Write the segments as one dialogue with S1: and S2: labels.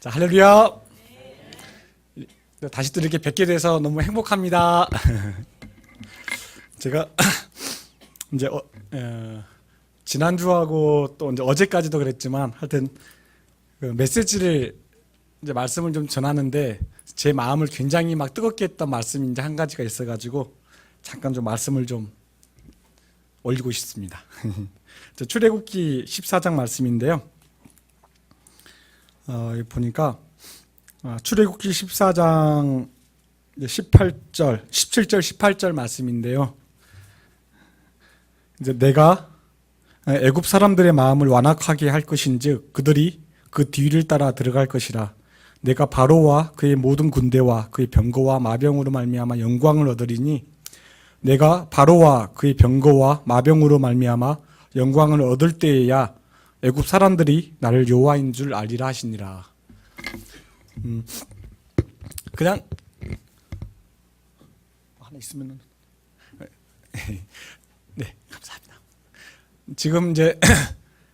S1: 자, 할렐루야. 다시 또 이렇게 뵙게 돼서 너무 행복합니다. 제가 이제 지난주하고 또 이제 어제까지도 그랬지만 하여튼 그 메시지를 이제 말씀을 좀 전하는데 제 마음을 굉장히 막 뜨겁게 했던 말씀이 이제 한 가지가 있어가지고 잠깐 좀 말씀을 좀 올리고 싶습니다. 출애굽기 14장 말씀인데요. 여기 보니까 출애굽기 14장 18절, 17절, 18절 말씀인데요. 이제 내가 애굽 사람들의 마음을 완악하게 할 것인즉 그들이 그 뒤를 따라 들어갈 것이라. 내가 바로와 그의 모든 군대와 그의 병거와 마병으로 말미암아 영광을 얻으리니 내가 바로와 그의 병거와 마병으로 말미암아 영광을 얻을 때에야 애굽 사람들이 나를 여호와인 줄 알리라 하시니라. 그냥 하나 있으면은 네, 감사합니다. 지금 이제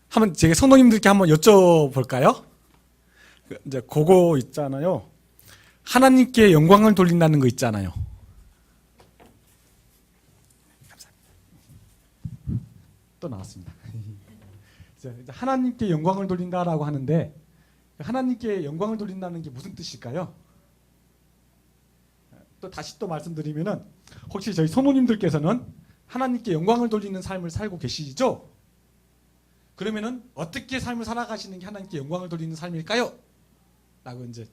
S1: 한번 제가 성도님들께 한번 여쭤볼까요? 이제 그거 있잖아요. 하나님께 영광을 돌린다는 거 있잖아요. 감사합니다. 또 나왔습니다. 하나님께 영광을 돌린다라고 하는데 하나님께 영광을 돌린다는 게 무슨 뜻일까요? 또 다시 또 말씀드리면은 혹시 저희 성도님들께서는 하나님께 영광을 돌리는 삶을 살고 계시죠? 그러면은 어떻게 삶을 살아가시는 게 하나님께 영광을 돌리는 삶일까요? 라고 이제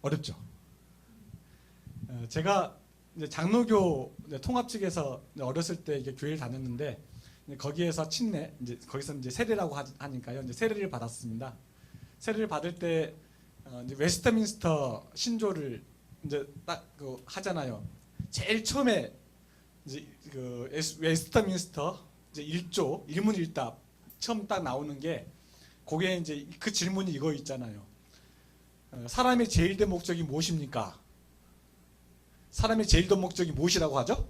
S1: 어렵죠. 제가 이제 장로교 통합 측에서 어렸을 때 이게 교회를 다녔는데 거기에서 침례 이제 거기서 이제 세례라고 하니까요. 이제 세례를 받았습니다. 세례를 받을 때 이제 웨스트민스터 신조를 이제 딱 그 하잖아요. 제일 처음에 이제 그 웨스트민스터 이제 1조 일문일답 처음 딱 나오는 게 그게 이제 그 질문이 이거 있잖아요. 사람의 제일된 목적이 무엇입니까? 사람의 제일된 목적이 무엇이라고 하죠?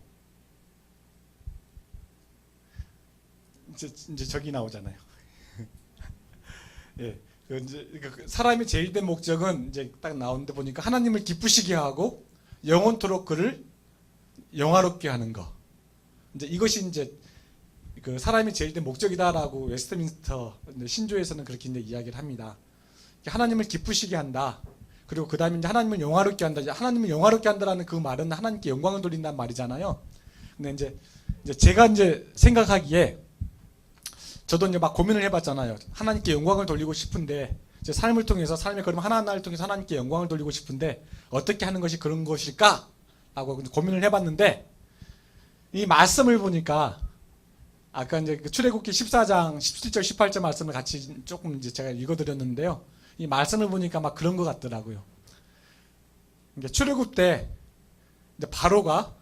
S1: 이제 저기 나오잖아요. 예, 이제 사람의 제일된 목적은 이제 딱 나오는데 보니까 하나님을 기쁘시게 하고 영원토록 그를 영화롭게 하는 거. 이제 이것이 이제 그 사람의 제일된 목적이다라고 웨스트민스터 신조에서는 그렇게 이제 이야기를 합니다. 하나님을 기쁘시게 한다. 그리고 그 다음에 이제 하나님을 영화롭게 한다. 하나님을 영화롭게 한다라는 그 말은 하나님께 영광을 돌린다는 말이잖아요. 근데 이제 제가 이제 생각하기에 저도 이제 막 고민을 해봤잖아요. 하나님께 영광을 돌리고 싶은데 제 삶을 통해서 삶의 걸음 하나하나를 통해서 하나님께 영광을 돌리고 싶은데 어떻게 하는 것이 그런 것일까라고 고민을 해봤는데 이 말씀을 보니까 아까 이제 그 출애굽기 14장 17절 18절 말씀을 같이 조금 이제 제가 읽어드렸는데요. 이 말씀을 보니까 막 그런 것 같더라고요. 그러니까 출애굽 때 이제 바로가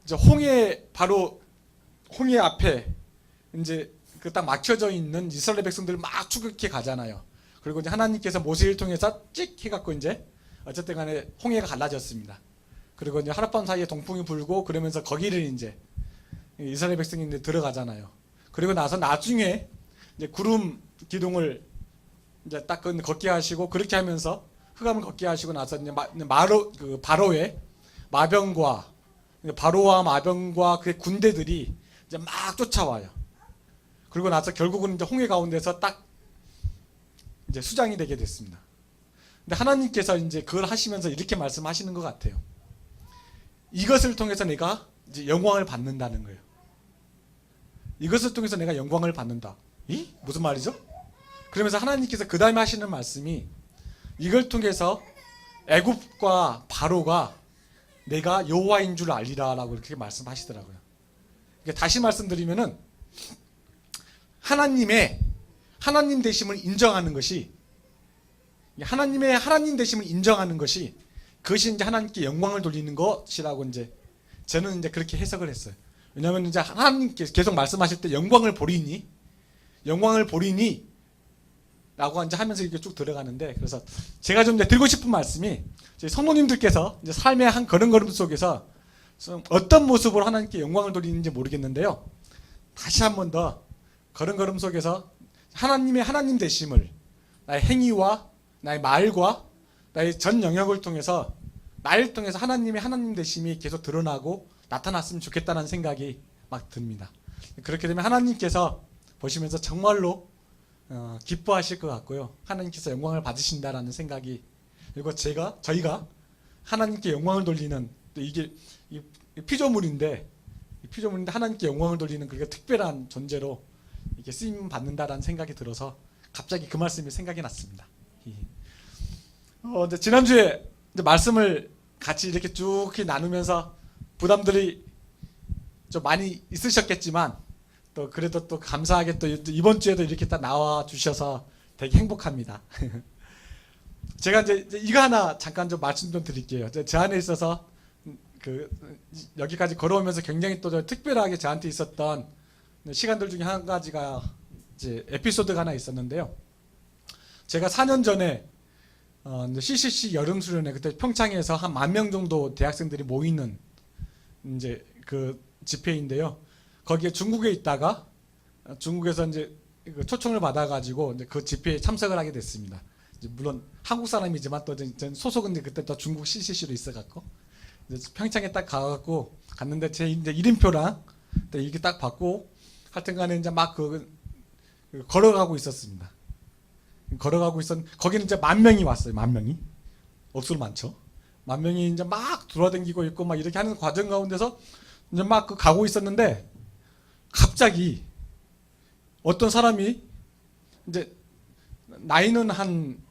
S1: 이제 홍해 앞에 이제 그 딱 막혀져 있는 이스라엘 백성들을 막 추격해 가잖아요. 그리고 이제 하나님께서 모세를 통해서 찍 해갖고 이제 어쨌든 간에 홍해가 갈라졌습니다. 그리고 이제 하룻밤 사이에 동풍이 불고 그러면서 거기를 이제 이스라엘 백성이 이제 들어가잖아요. 그리고 나서 나중에 이제 구름 기둥을 이제 딱 걷게 하시고 그렇게 하면서 흑암을 걷게 하시고 나서 이제 바로의 마병과 바로와 마병과 그의 군대들이 이제 막 쫓아와요. 그리고 나서 결국은 이제 홍해 가운데서 딱 이제 수장이 되게 됐습니다. 근데 하나님께서 이제 그걸 하시면서 이렇게 말씀하시는 것 같아요. 이것을 통해서 내가 이제 영광을 받는다는 거예요. 이것을 통해서 내가 영광을 받는다. 무슨 말이죠? 그러면서 하나님께서 그 다음에 하시는 말씀이 이걸 통해서 애굽과 바로가 내가 여호와인 줄 알리라라고 이렇게 말씀하시더라고요. 그러니까 다시 말씀드리면은 하나님 되심을 인정하는 것이 하나님의 하나님 되심을 인정하는 것이 그것이 이제 하나님께 영광을 돌리는 것이라고 이제 저는 이제 그렇게 해석을 했어요. 왜냐하면 이제 하나님께서 계속 말씀하실 때 영광을 보리니 라고 이제 하면서 이렇게 쭉 들어가는데 그래서 제가 좀 이제 드리고 싶은 말씀이 저희 성도님들께서 이제 삶의 한 걸음걸음 속에서 어떤 모습으로 하나님께 영광을 돌리는지 모르겠는데요. 다시 한 번 더 걸음걸음 속에서 하나님의 하나님 되심을 나의 행위와 나의 말과 나의 전 영역을 통해서 나를 통해서 하나님의 하나님 되심이 계속 드러나고 나타났으면 좋겠다는 생각이 막 듭니다. 그렇게 되면 하나님께서 보시면서 정말로 기뻐하실 것 같고요. 하나님께서 영광을 받으신다라는 생각이, 그리고 저희가 하나님께 영광을 돌리는, 이게 피조물인데 하나님께 영광을 돌리는 그렇게 특별한 존재로 이렇게 쓰임 받는다라는 생각이 들어서 갑자기 그 말씀이 생각이 났습니다. 이제 지난주에 이제 말씀을 같이 이렇게 쭉 나누면서 부담들이 좀 많이 있으셨겠지만 또 그래도 또 감사하게 또 이번 주에도 이렇게 딱 나와 주셔서 되게 행복합니다. 제가 이제 이거 하나 잠깐 좀 말씀 좀 드릴게요. 제 안에 있어서 여기까지 걸어오면서 굉장히 또 특별하게 저한테 있었던 시간들 중에 한 가지가 이제 에피소드가 하나 있었는데요. 제가 4년 전에 CCC 여름 수련회, 그때 평창에서 한 10,000명 정도 대학생들이 모이는 이제 그 집회인데요. 거기에 중국에 있다가 중국에서 이제 초청을 받아가지고 이제 그 집회에 참석을 하게 됐습니다. 이제 물론 한국 사람이지만 또 소속은 이제 그때 또 중국 CCC로 있어갖고 평창에 딱 가갖고 갔는데 제 이제 이름표랑 이렇게 딱 받고 하여튼간에 이제 막 걸어가고 있었습니다. 거기는 이제 10,000명이 왔어요. 10,000명이 억수로 많죠. 10,000명이 이제 막 돌아다니고 있고 막 이렇게 하는 과정 가운데서 이제 막 가고 있었는데 갑자기 어떤 사람이 이제 나이는 한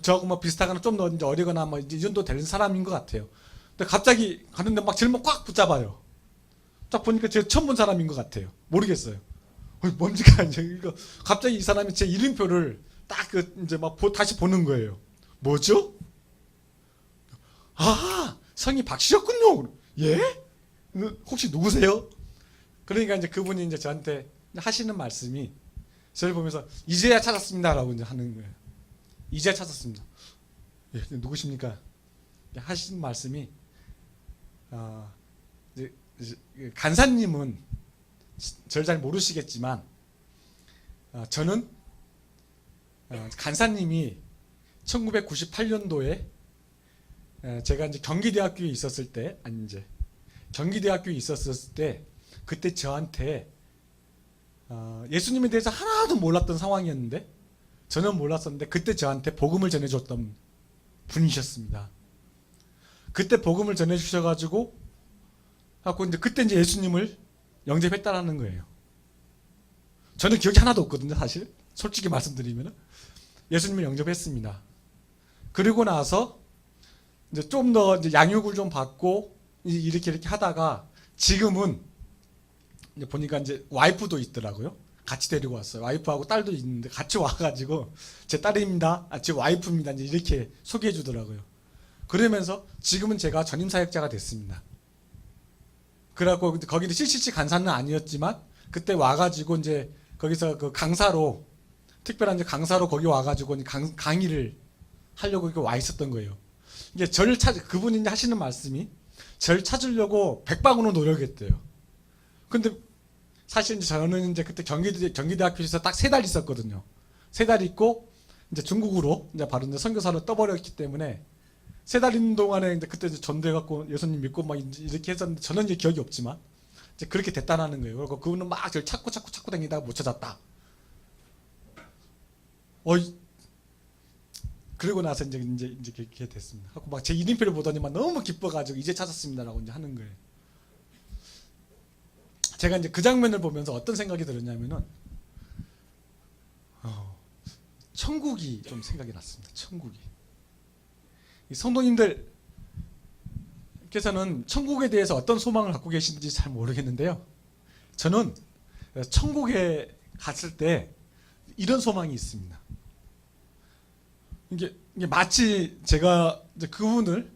S1: 저하고 뭐 비슷하거나 좀 더 이제 어리거나 뭐 이 정도 되는 사람인 것 같아요. 근데 갑자기 가는데 막 질문 꽉 붙잡아요. 딱 보니까 제가 처음 본 사람인 것 같아요. 모르겠어요. 뭔지가 이제 갑자기 이 사람이 제 이름표를 딱 이제 막 다시 보는 거예요. 뭐죠? 아, 성이 박씨였군요. 예? 혹시 누구세요? 그러니까 이제 그분이 이제 저한테 하시는 말씀이 저를 보면서 이제야 찾았습니다라고 이제 하는 거예요. 이제야 찾았습니다. 예, 누구십니까? 하시는 말씀이 이제 간사님은 저를 잘 모르시겠지만 저는 간사님이 1998년도에 제가 이제 경기대학교에 있었을 때, 경기대학교에 있었을 때 그때 저한테 예수님에 대해서 하나도 몰랐던 상황이었는데, 저는 몰랐었는데 그때 저한테 복음을 전해줬던 분이셨습니다. 그때 복음을 전해주셔가지고 이제 그때 이제 예수님을 영접했다라는 거예요. 저는 기억이 하나도 없거든요, 사실. 솔직히 말씀드리면 예수님을 영접했습니다. 그리고 나서 이제 좀 더 이제 양육을 좀 받고 이렇게 하다가 지금은 이제 보니까 이제 와이프도 있더라고요. 같이 데리고 왔어요. 와이프하고 딸도 있는데 같이 와가지고 제 딸입니다. 제 와이프입니다. 이제 이렇게 소개해 주더라고요. 그러면서 지금은 제가 전임 사역자가 됐습니다. 그래갖고 거기도 CCC 간사는 아니었지만 그때 와가지고 이제 거기서 그 강사로, 특별한 이제 강사로 거기 와가지고 강의를 하려고 이렇게 와 있었던 거예요. 이게 그분이 이제 하시는 말씀이 저를 찾으려고 백방으로 노력했대요. 근데 사실 이제 저는 이제 그때 경기대학교에서 딱 3달 있었거든요. 3달 있고 이제 중국으로 이제 바로 이제 선교사로 떠버렸기 때문에 3달 있는 동안에 이제 그때 이제 전도해갖고 예수님 믿고 막 이렇게 했었는데 저는 이제 기억이 없지만 이제 그렇게 됐다라는 거예요. 그리고 그분은 막 저를 찾고 다니다가 못 찾았다. 그러고 나서 이제 그렇게 됐습니다. 하고 막 제 이름표를 보더니만 너무 기뻐가지고 이제 찾았습니다라고 이제 하는 거예요. 제가 이제 그 장면을 보면서 어떤 생각이 들었냐면은 천국이 좀 생각이 났습니다. 천국이. 이 성도님들께서는 천국에 대해서 어떤 소망을 갖고 계신지 잘 모르겠는데요. 저는 천국에 갔을 때 이런 소망이 있습니다. 이게 마치 제가 이제 그분을,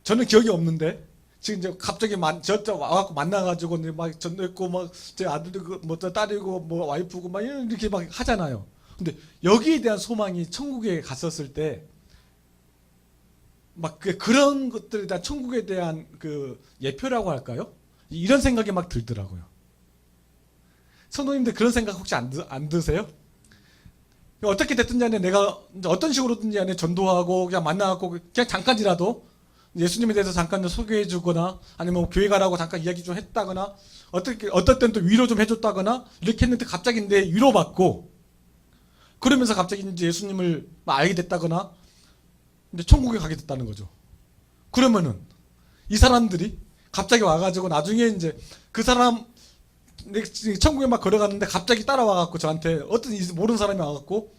S1: 저는 기억이 없는데 지금 이제 갑자기 저 와갖고 만나가지고 막 전도했고 막 제 아들도 뭐 딸이고 뭐 와이프고 막 이렇게 막 하잖아요. 근데 여기에 대한 소망이 천국에 갔었을 때 막 그런 것들에 대한 천국에 대한 그 예표라고 할까요? 이런 생각이 막 들더라고요. 성도님들 그런 생각 혹시 안 드세요? 어떻게 됐든지 간에 내가 이제 어떤 식으로든지 간에 전도하고 그냥 만나갖고 그냥 잠깐이라도 예수님에 대해서 잠깐 소개해주거나 아니면 뭐 교회 가라고 잠깐 이야기 좀 했다거나 어떨 땐 또 위로 좀 해줬다거나 이렇게 했는데 갑자기 내 위로받고 그러면서 갑자기 이제 예수님을 막 알게 됐다거나 이제 천국에 가게 됐다는 거죠. 그러면은 이 사람들이 갑자기 와가지고 나중에 이제 그 사람 천국에 막 걸어갔는데 갑자기 따라와갖고 저한테 어떤 모르는 사람이 와갖고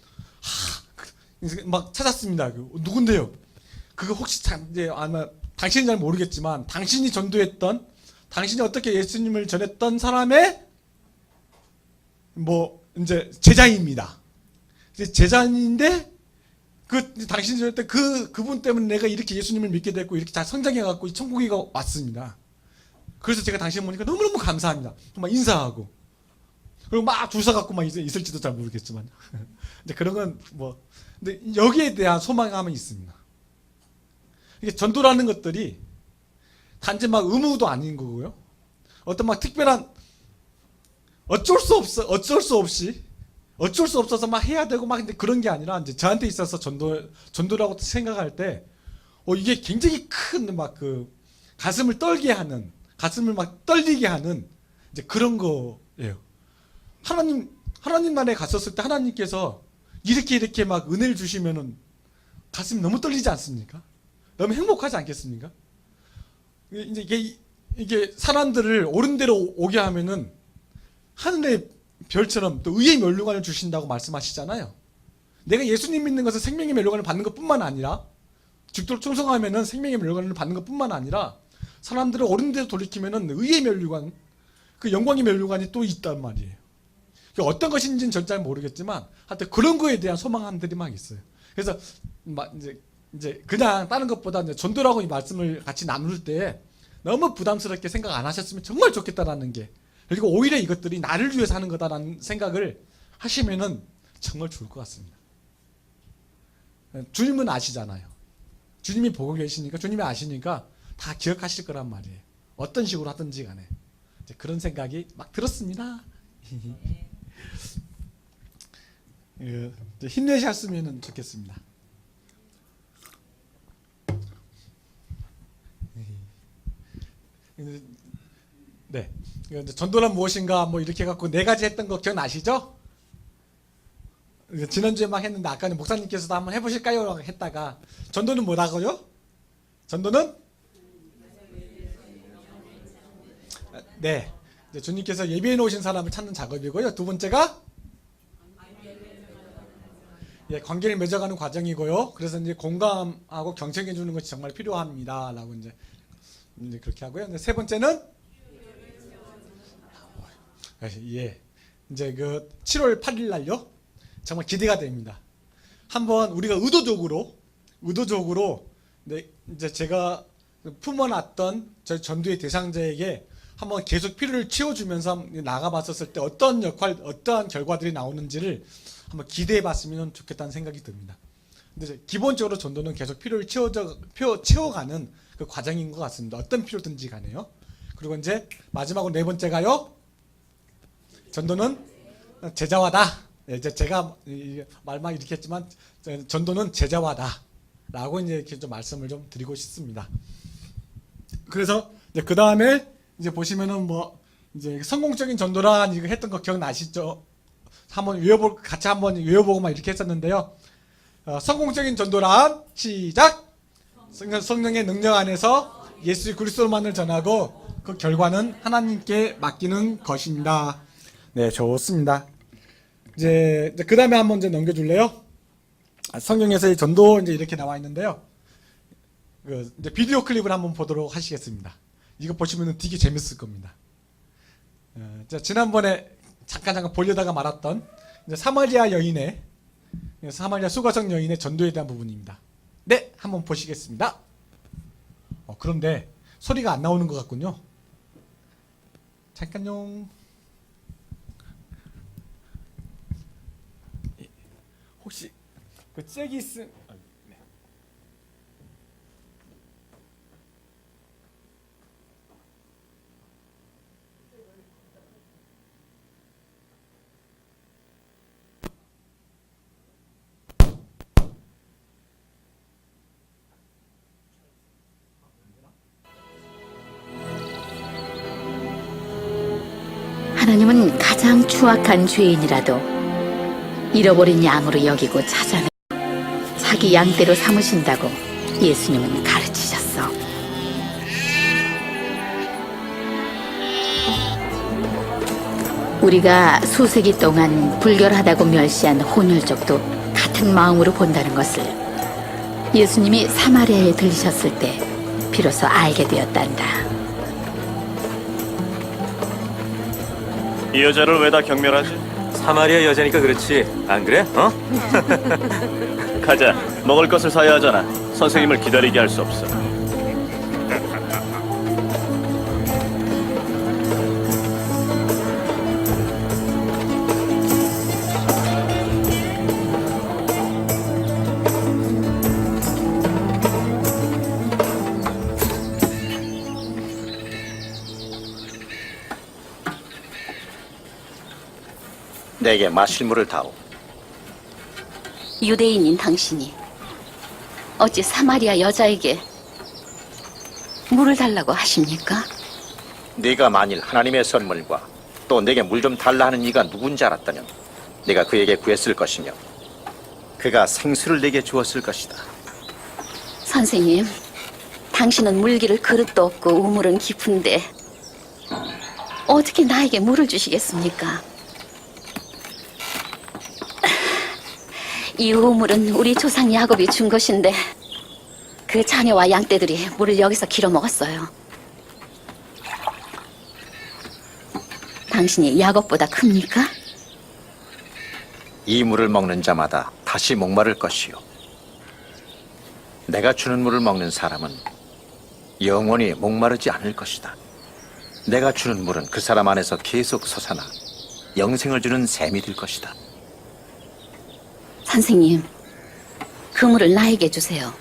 S1: 막 찾았습니다. 누군데요? 그거 혹시 이제 아마 당신은 잘 모르겠지만 당신이 전도했던 당신이 어떻게 예수님을 전했던 사람의 뭐 이제 제자입니다. 제자인데 당신이 전했던 그분 때문에 내가 이렇게 예수님을 믿게 됐고 이렇게 잘 성장해갖고 이 천국에 왔습니다. 그래서 제가 당신 보니까 너무너무 감사합니다. 정말 인사하고 그리고 막 줄 서갖고 막 있을지도 잘 모르겠지만 근데 그런 건 뭐 근데 여기에 대한 소망감이 있습니다. 이게 전도라는 것들이 단지 막 의무도 아닌 거고요. 어떤 막 특별한 어쩔 수 없어서 막 해야 되고 막 근데 그런 게 아니라 이제 저한테 있어서 전도라고 생각할 때 이게 굉장히 큰 막 가슴을 떨게 하는 가슴을 막 떨리게 하는 이제 그런 거예요. 하나님 나라에 갔었을 때 하나님께서 이렇게 막 은혜를 주시면은 가슴이 너무 떨리지 않습니까? 너무 행복하지 않겠습니까? 이제 이게 사람들을 옳은 대로 오게 하면은 하늘의 별처럼 또 의의 면류관을 주신다고 말씀하시잖아요. 내가 예수님 믿는 것은 생명의 면류관을 받는 것뿐만 아니라 죽도록 충성하면은 생명의 면류관을 받는 것뿐만 아니라 사람들을 옳은 대로 돌이키면은 의의 면류관, 그 영광의 면류관이 또 있단 말이에요. 어떤 것인지는 전 잘 모르겠지만 하여튼 그런 거에 대한 소망함들이 막 있어요. 그래서 막 이제 그냥 다른 것보다 이제 전도라고 이 말씀을 같이 나눌 때 너무 부담스럽게 생각 안 하셨으면 정말 좋겠다라는 게, 그리고 오히려 이것들이 나를 위해서 하는 거다라는 생각을 하시면은 정말 좋을 것 같습니다. 주님은 아시잖아요. 주님이 보고 계시니까, 주님이 아시니까 다 기억하실 거란 말이에요. 어떤 식으로 하든지 간에. 이제 그런 생각이 막 들었습니다. 힘내셨으면 좋겠습니다. 네. 전도란 무엇인가 뭐 이렇게 해갖고 4가지 했던 거 기억나시죠? 지난주에 막 했는데 아까는 목사님께서도 한번 해보실까요? 했다가 전도는 뭐라고요? 전도는? 네. 주님께서 예비해 놓으신 사람을 찾는 작업이고요. 두 번째가 관계를 맺어가는 과정이고요. 그래서 이제 공감하고 경청해 주는 것이 정말 필요합니다. 라고 이제 그렇게 하고요. 세 번째는 이제 7월 8일 날요. 정말 기대가 됩니다. 한번 우리가 의도적으로 이제 제가 품어놨던 저희 전도의 대상자에게 한번 계속 필요를 채워주면서 나가봤었을 때 어떤 어떠한 결과들이 나오는지를 한번 기대해봤으면 좋겠다는 생각이 듭니다. 근데 기본적으로 전도는 계속 필요를 채워가는 그 과정인 것 같습니다. 어떤 필요든지 간에요. 그리고 이제 마지막으로 4번째가요. 전도는 제자화다. 이제 제가 말만 이렇게 했지만 전도는 제자화다라고 이제 이렇게 좀 말씀을 좀 드리고 싶습니다. 그래서 이제 그 다음에 이제 보시면은 뭐 이제 성공적인 전도란 이거 했던 거 기억나시죠? 같이 한번 외워보고 막 이렇게 했었는데요. 성공적인 전도란 시작. 성령의 능력 안에서 예수 그리스도만을 전하고 그 결과는 하나님께 맡기는 것입니다. 네, 좋습니다. 이제 그 다음에 한번 이제 넘겨줄래요? 성경에서의 전도 이제 이렇게 나와 있는데요. 이제 비디오 클립을 한번 보도록 하시겠습니다. 이거 보시면 되게 재밌을 겁니다. 지난번에 잠깐 보려다가 말았던 이제 사마리아 수가성 여인의 전도에 대한 부분입니다. 네, 한번 보시겠습니다. 그런데 소리가 안 나오는 것 같군요. 잠깐요. 혹시 그 잭이 있음? 네.
S2: 하나님은 가장 추악한 죄인이라도 잃어버린 양으로 여기고 찾아내 자기 양떼로 삼으신다고 예수님은 가르치셨어. 우리가 수세기 동안 불결하다고 멸시한 혼혈족도 같은 마음으로 본다는 것을 예수님이 사마리아에 들리셨을 때 비로소 알게 되었단다.
S3: 이 여자를 왜 다 경멸하지?
S4: 사마리아 여자니까 그렇지. 안 그래? 어?
S3: 가자. 먹을 것을 사야 하잖아. 선생님을 기다리게 할 수 없어.
S5: 내게 마실 물을 다오.
S2: 유대인인 당신이 어찌 사마리아 여자에게 물을 달라고 하십니까?
S5: 네가 만일 하나님의 선물과 또 내게 물 좀 달라 하는 이가 누군지 알았다면 내가 그에게 구했을 것이며 그가 생수를 내게 주었을 것이다.
S2: 선생님, 당신은 물기를 그릇도 없고 우물은 깊은데 어떻게 나에게 물을 주시겠습니까? 이 우물은 우리 조상 야곱이 준 것인데 그 자녀와 양떼들이 물을 여기서 길어 먹었어요. 당신이 야곱보다 큽니까?
S5: 이 물을 먹는 자마다 다시 목마를 것이요. 내가 주는 물을 먹는 사람은 영원히 목마르지 않을 것이다. 내가 주는 물은 그 사람 안에서 계속 솟아나 영생을 주는 샘이 될 것이다.
S2: 선생님, 그 물을 나에게 주세요.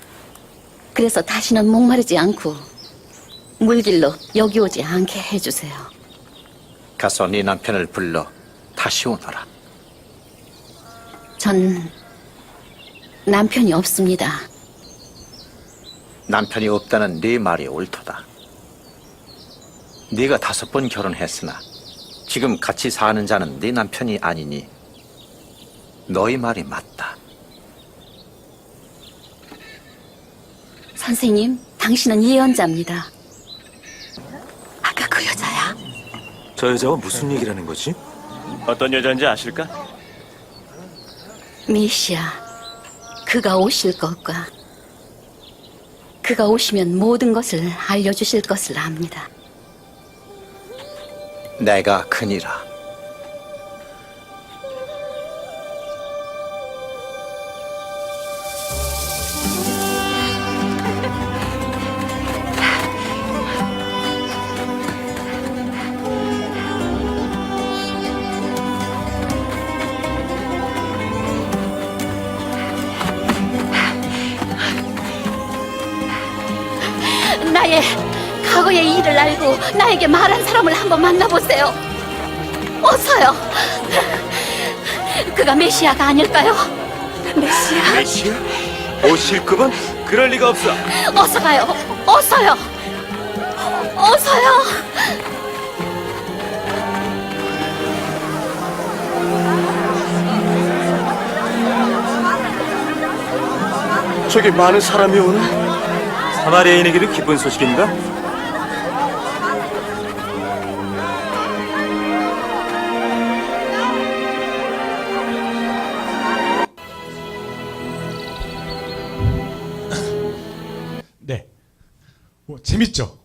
S2: 그래서 다시는 목마르지 않고 물길로 여기 오지 않게 해주세요.
S5: 가서 네 남편을 불러 다시 오너라.
S2: 전 남편이 없습니다.
S5: 남편이 없다는 네 말이 옳도다. 네가 5번 결혼했으나 지금 같이 사는 자는 네 남편이 아니니 너희 말이 맞다.
S2: 선생님, 당신은 예언자입니다. 아까 그 여자야.
S4: 저 여자와 무슨 얘기라는 거지?
S3: 어떤 여자인지 아실까?
S2: 메시아, 그가 오실 것과 그가 오시면 모든 것을 알려주실 것을 압니다.
S5: 내가 크니라.
S2: 나의 과거의 일을 알고 나에게 말한 사람을 한번 만나보세요. 어서요. 그가 메시아가 아닐까요? 메시아?
S4: 메시아? 오실 그분? 그럴 리가 없어.
S2: 어서 가요. 어서요. 어서요.
S3: 저기 많은 사람이 오네.
S4: 사마리아인에게도 기쁜 소식인가?
S1: 네. 재밌죠?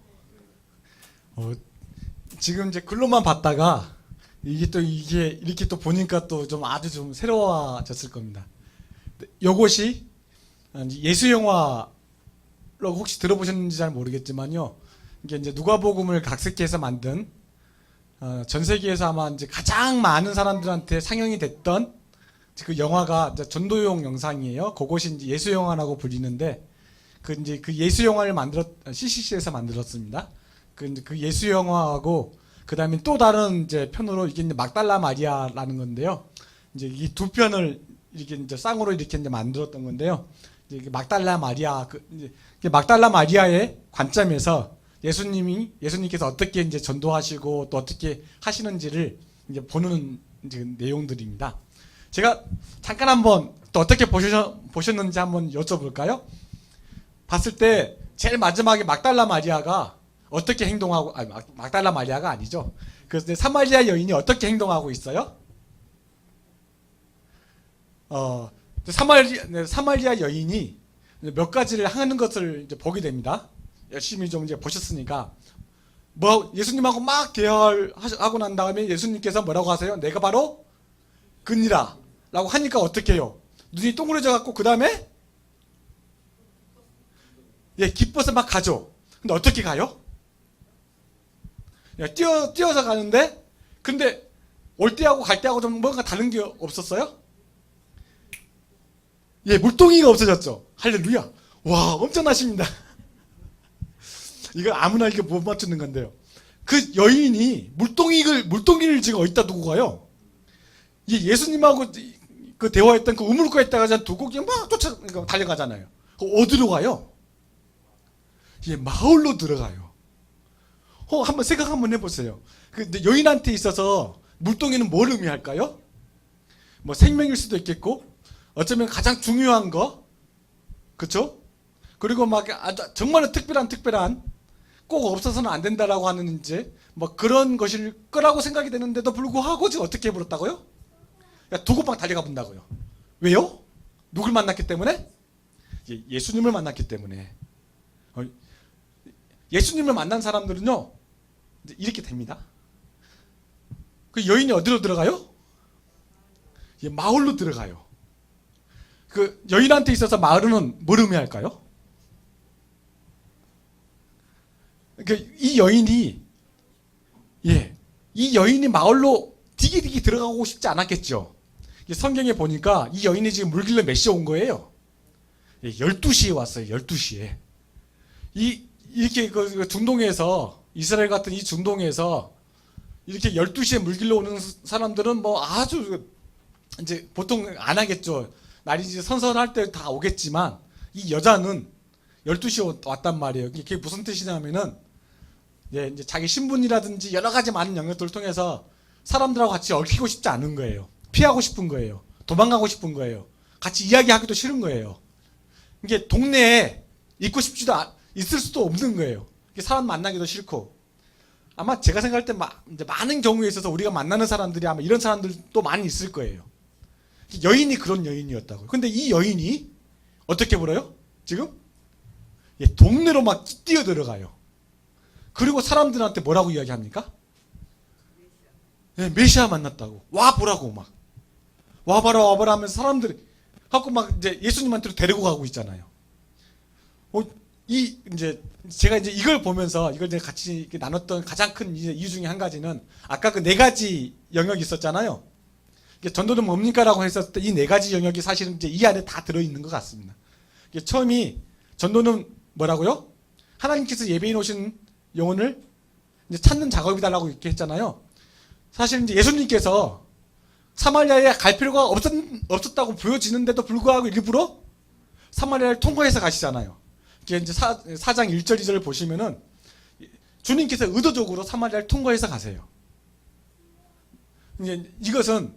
S1: 지금 이제 글로만 봤다가 이게 이렇게 또 보니까 또 좀 아주 좀 새로워졌을 겁니다. 요것이 예수 영화로 혹시 들어보셨는지 잘 모르겠지만요. 이게 이제 누가복음을 각색해서 만든 전 세계에서 아마 이제 가장 많은 사람들한테 상영이 됐던 그 영화가 이제 전도용 영상이에요. 그것이 이제 예수 영화라고 불리는데 이제 그 예수 영화를 CCC에서 만들었습니다. 그 예수 영화하고 그다음에 또 다른 이제 편으로 이게 이제 막달라 마리아라는 건데요. 이제 이 두 편을 이렇게 이제 쌍으로 이렇게 이제 만들었던 건데요. 이제 막달라 마리아 이제 막달라 마리아의 관점에서 예수님께서 어떻게 이제 전도하시고 또 어떻게 하시는지를 이제 보는 이제 내용들입니다. 제가 잠깐 한번 또 어떻게 보셨는지 한번 여쭤볼까요? 봤을 때 제일 마지막에 막달라 마리아가 어떻게 행동하고, 아니 막달라 마리아가 아니죠. 그래서 사마리아 여인이 어떻게 행동하고 있어요? 사마리아 여인이 몇 가지를 하는 것을 이제 보게 됩니다. 열심히 좀 이제 보셨으니까. 뭐 예수님하고 막 대화를 하고 난 다음에 예수님께서 뭐라고 하세요? 내가 바로 그니라 라고 하니까 어떻게 해요? 눈이 동그래져 갖고 그 다음에 기뻐서 막 가죠. 근데 어떻게 가요? 뛰어서 가는데, 근데 올 때하고 갈 때하고 좀 뭔가 다른 게 없었어요? 물동이가 없어졌죠. 할렐루야. 와, 엄청나십니다. 이거 아무나 이렇게 못 맞추는 건데요. 그 여인이 물동이를 지금 어디다 두고 가요? 예수님하고 그 대화했던 그 우물가에다가 두고 그냥 막 달려가잖아요. 어디로 가요? 마을로 들어가요. 한번 생각 한번 해보세요. 근데 여인한테 있어서 물동이는 뭘 의미할까요? 뭐 생명일 수도 있겠고, 어쩌면 가장 중요한 거, 그렇죠? 그리고 막 아주 정말로 특별한 꼭 없어서는 안 된다라고 하는 이제 뭐 그런 것일 거라고 생각이 되는데도 불구하고 지금 어떻게 해버렸다고요? 두고 막 달려가 본다고요. 왜요? 누굴 만났기 때문에? 예수님을 만났기 때문에. 예수님을 만난 사람들은요, 이렇게 됩니다. 그 여인이 어디로 들어가요? 마을로 들어가요. 그 여인한테 있어서 마을은 뭘 의미할까요? 이 여인이 마을로 디기디기 들어가고 싶지 않았겠죠. 성경에 보니까 이 여인이 지금 물길로 몇 시에 온 거예요? 12시에 왔어요. 12시에. 이렇게 그 중동에서, 이스라엘 같은 이 중동에서 이렇게 12시에 물길로 오는 사람들은 뭐 아주 이제 보통 안 하겠죠. 날이 이제 선선할 때 다 오겠지만, 이 여자는 12시에 왔단 말이에요. 그게 무슨 뜻이냐면은, 이제 자기 신분이라든지 여러 가지 많은 영역들을 통해서 사람들하고 같이 얽히고 싶지 않은 거예요. 피하고 싶은 거예요. 도망가고 싶은 거예요. 같이 이야기하기도 싫은 거예요. 이게 동네에 있을 수도 없는 거예요. 사람 만나기도 싫고. 아마 제가 생각할 때 이제 많은 경우에 있어서 우리가 만나는 사람들이 아마 이런 사람들도 많이 있을 거예요. 여인이 그런 여인이었다고요. 근데 이 여인이 어떻게 불어요? 지금? 동네로 막 뛰어들어가요. 그리고 사람들한테 뭐라고 이야기합니까? 메시아 만났다고. 와보라고 막. 와봐라 하면서 사람들이 하고 막 이제 예수님한테로 데리고 가고 있잖아요. 이제 제가 이제 이걸 보면서 이걸 이제 같이 나눴던 가장 큰 이유 중에 한 가지는 아까 그 4가지 영역이 있었잖아요. 전도는 뭡니까라고 했었을 때 이 4가지 영역이 사실은 이제 이 안에 다 들어있는 것 같습니다. 처음이 전도는 뭐라고요? 하나님께서 예배해 놓으신 영혼을 이제 찾는 작업이다라고 이렇게 했잖아요. 사실 이제 예수님께서 사마리아에 갈 필요가 없었다고 보여지는데도 불구하고 일부러 사마리아를 통과해서 가시잖아요. 이게 이제 4장 1절 2절을 보시면은 주님께서 의도적으로 사마리아를 통과해서 가세요. 이제 이것은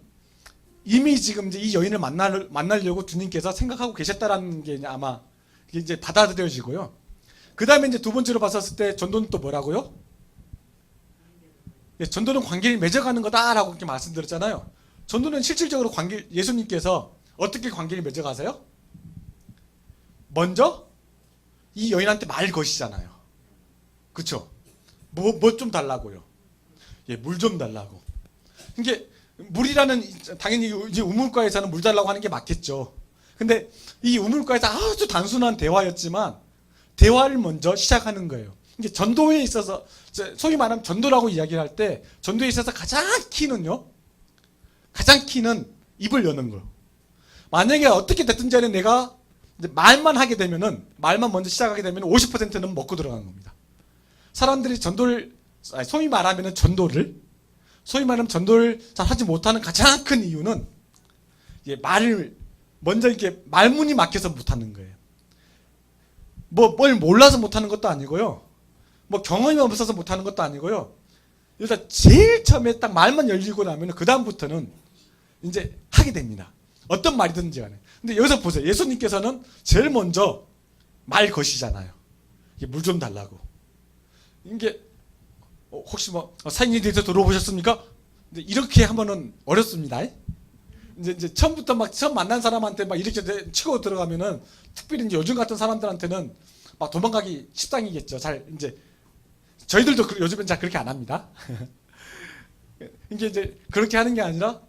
S1: 이미 지금 이제 이 여인을 만나려고 주님께서 생각하고 계셨다라는 게 아마 이제 받아들여지고요. 그 다음에 이제 두 번째로 봤었을 때 전도는 또 뭐라고요? 전도는 관계를 맺어가는 거다라고 이렇게 말씀드렸잖아요. 전도는 실질적으로 예수님께서 어떻게 관계를 맺어가세요? 먼저 이 여인한테 말 거시잖아요. 그쵸? 뭐 좀 달라고요. 물 좀 달라고. 이게 물이라는, 당연히 이제 우물가에서는 물 달라고 하는 게 맞겠죠. 근데 이 우물가에서 아주 단순한 대화였지만 대화를 먼저 시작하는 거예요. 이게 전도에 있어서, 소위 말하면 전도라고 이야기를 할 때 전도에 있어서 가장 키는 입을 여는 거예요. 만약에 어떻게 됐든지 간에 내가 말만 하게 되면은, 말만 먼저 시작하게 되면 50%는 먹고 들어가는 겁니다. 사람들이 소위 말하면 전도를 잘 하지 못하는 가장 큰 이유는 말을 먼저 이렇게 말문이 막혀서 못하는 거예요. 뭘 몰라서 못하는 것도 아니고요. 뭐 경험이 없어서 못하는 것도 아니고요. 일단 제일 처음에 딱 말만 열리고 나면 그 다음부터는 이제 하게 됩니다. 어떤 말이든지 간에. 근데 여기서 보세요. 예수님께서는 제일 먼저 말 거시잖아요. 물 좀 달라고. 이게 혹시 뭐 사인에 대해서 들어보셨습니까? 근데 이렇게 하면은 어렵습니다. 이제 처음부터 막 처음 만난 사람한테 막 이렇게 치고 들어가면은 특별히 이제 요즘 같은 사람들한테는 막 도망가기 십상이겠죠. 잘 이제 저희들도 요즘엔 잘 그렇게 안 합니다. 이게 그렇게 하는 게 아니라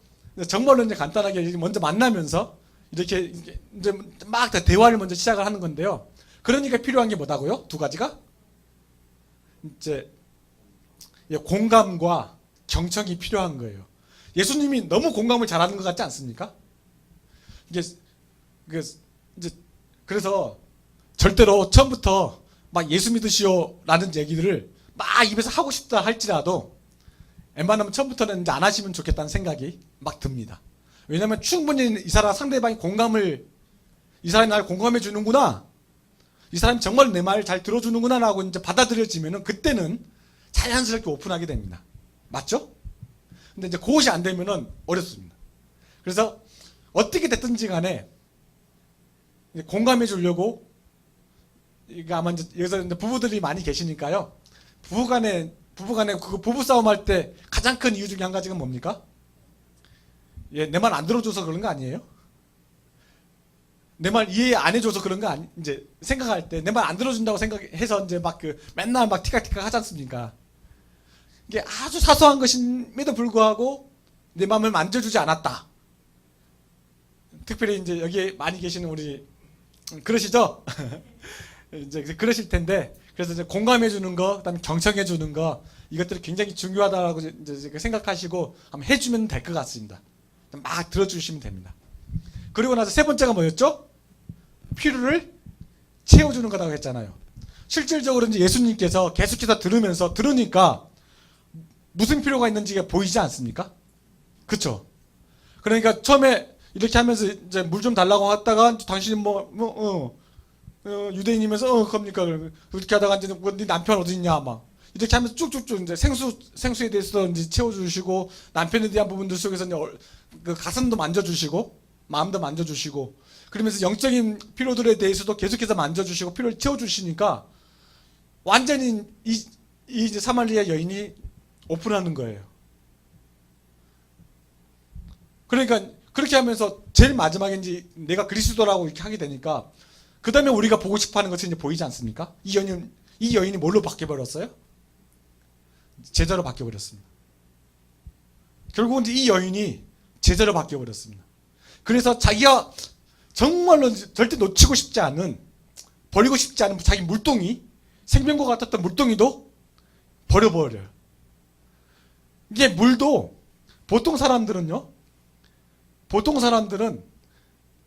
S1: 정말로 이제 간단하게 먼저 만나면서 이렇게 이제 막 대화를 먼저 시작을 하는 건데요. 그러니까 필요한 게 뭐다고요? 두 가지가 이제 공감과 경청이 필요한 거예요. 예수님이 너무 공감을 잘하는 것 같지 않습니까? 이게 이제 그래서 절대로 처음부터 막 예수 믿으시오라는 얘기들을 막 입에서 하고 싶다 할지라도 웬만하면 처음부터는 이제 안 하시면 좋겠다는 생각이 막 듭니다. 왜냐하면 충분히 이 사람 상대방이 이 사람이 나를 공감해 주는구나, 이 사람이 정말 내 말을 잘 들어주는구나라고 이제 받아들여지면은 그때는 자연스럽게 오픈하게 됩니다. 맞죠? 근데 이제 그것이 안 되면은 어렵습니다. 그래서 어떻게 됐든지 간에 공감해 주려고, 이게 아마 이제 여기서 이제 부부들이 많이 계시니까요. 부부간에 그 부부싸움 할 때 가장 큰 이유 중에 한 가지가 뭡니까? 내 말 안 들어줘서 그런 거 아니에요? 내 말 이해 안 해줘서 그런 거 아니, 이제 생각할 때 내 말 안 들어준다고 생각해서 이제 막 맨날 막 티각티각 하지 않습니까? 이게 아주 사소한 것임에도 불구하고 내 마음을 만져주지 않았다. 특별히 이제 여기에 많이 계시는 우리 그러시죠? 이제 그러실 텐데, 그래서 이제 공감해 주는 거, 그다음에 경청해 주는 거, 이것들이 굉장히 중요하다고 이제 생각하시고 한번 해주면 될 것 같습니다. 막 들어주시면 됩니다. 그리고 나서 세 번째가 뭐였죠? 필요를 채워주는 거라고 했잖아요. 실질적으로 이제 예수님께서 계속해서 들으니까 무슨 필요가 있는지가 보이지 않습니까? 그쵸? 그러니까 처음에 이렇게 하면서 이제 물 좀 달라고 했다가 당신이 유대인이면서 겁니까? 그렇게 하다가 이제 네 남편 어디 있냐 막 이렇게 하면서 쭉쭉쭉 이제 생수에 대해서 이제 채워주시고, 남편에 대한 부분들 속에서 이제 그 가슴도 만져주시고 마음도 만져주시고, 그러면서 영적인 필요들에 대해서도 계속해서 만져주시고 필요를 채워주시니까 완전히 이 이제 사마리아 여인이 오픈하는 거예요. 그러니까 그렇게 하면서 제일 마지막에 이제 내가 그리스도라고 이렇게 하게 되니까 그 다음에 우리가 보고 싶어하는 것이 이제 보이지 않습니까? 이 여인이 뭘로 바뀌어버렸어요? 제자로 바뀌어버렸습니다. 결국은 이제 이 여인이 제자로 바뀌어버렸습니다. 그래서 자기가 정말로 절대 놓치고 싶지 않은, 버리고 싶지 않은 자기 물동이, 생명과 같았던 물동이도 버려버려요. 이게 물도 보통 사람들은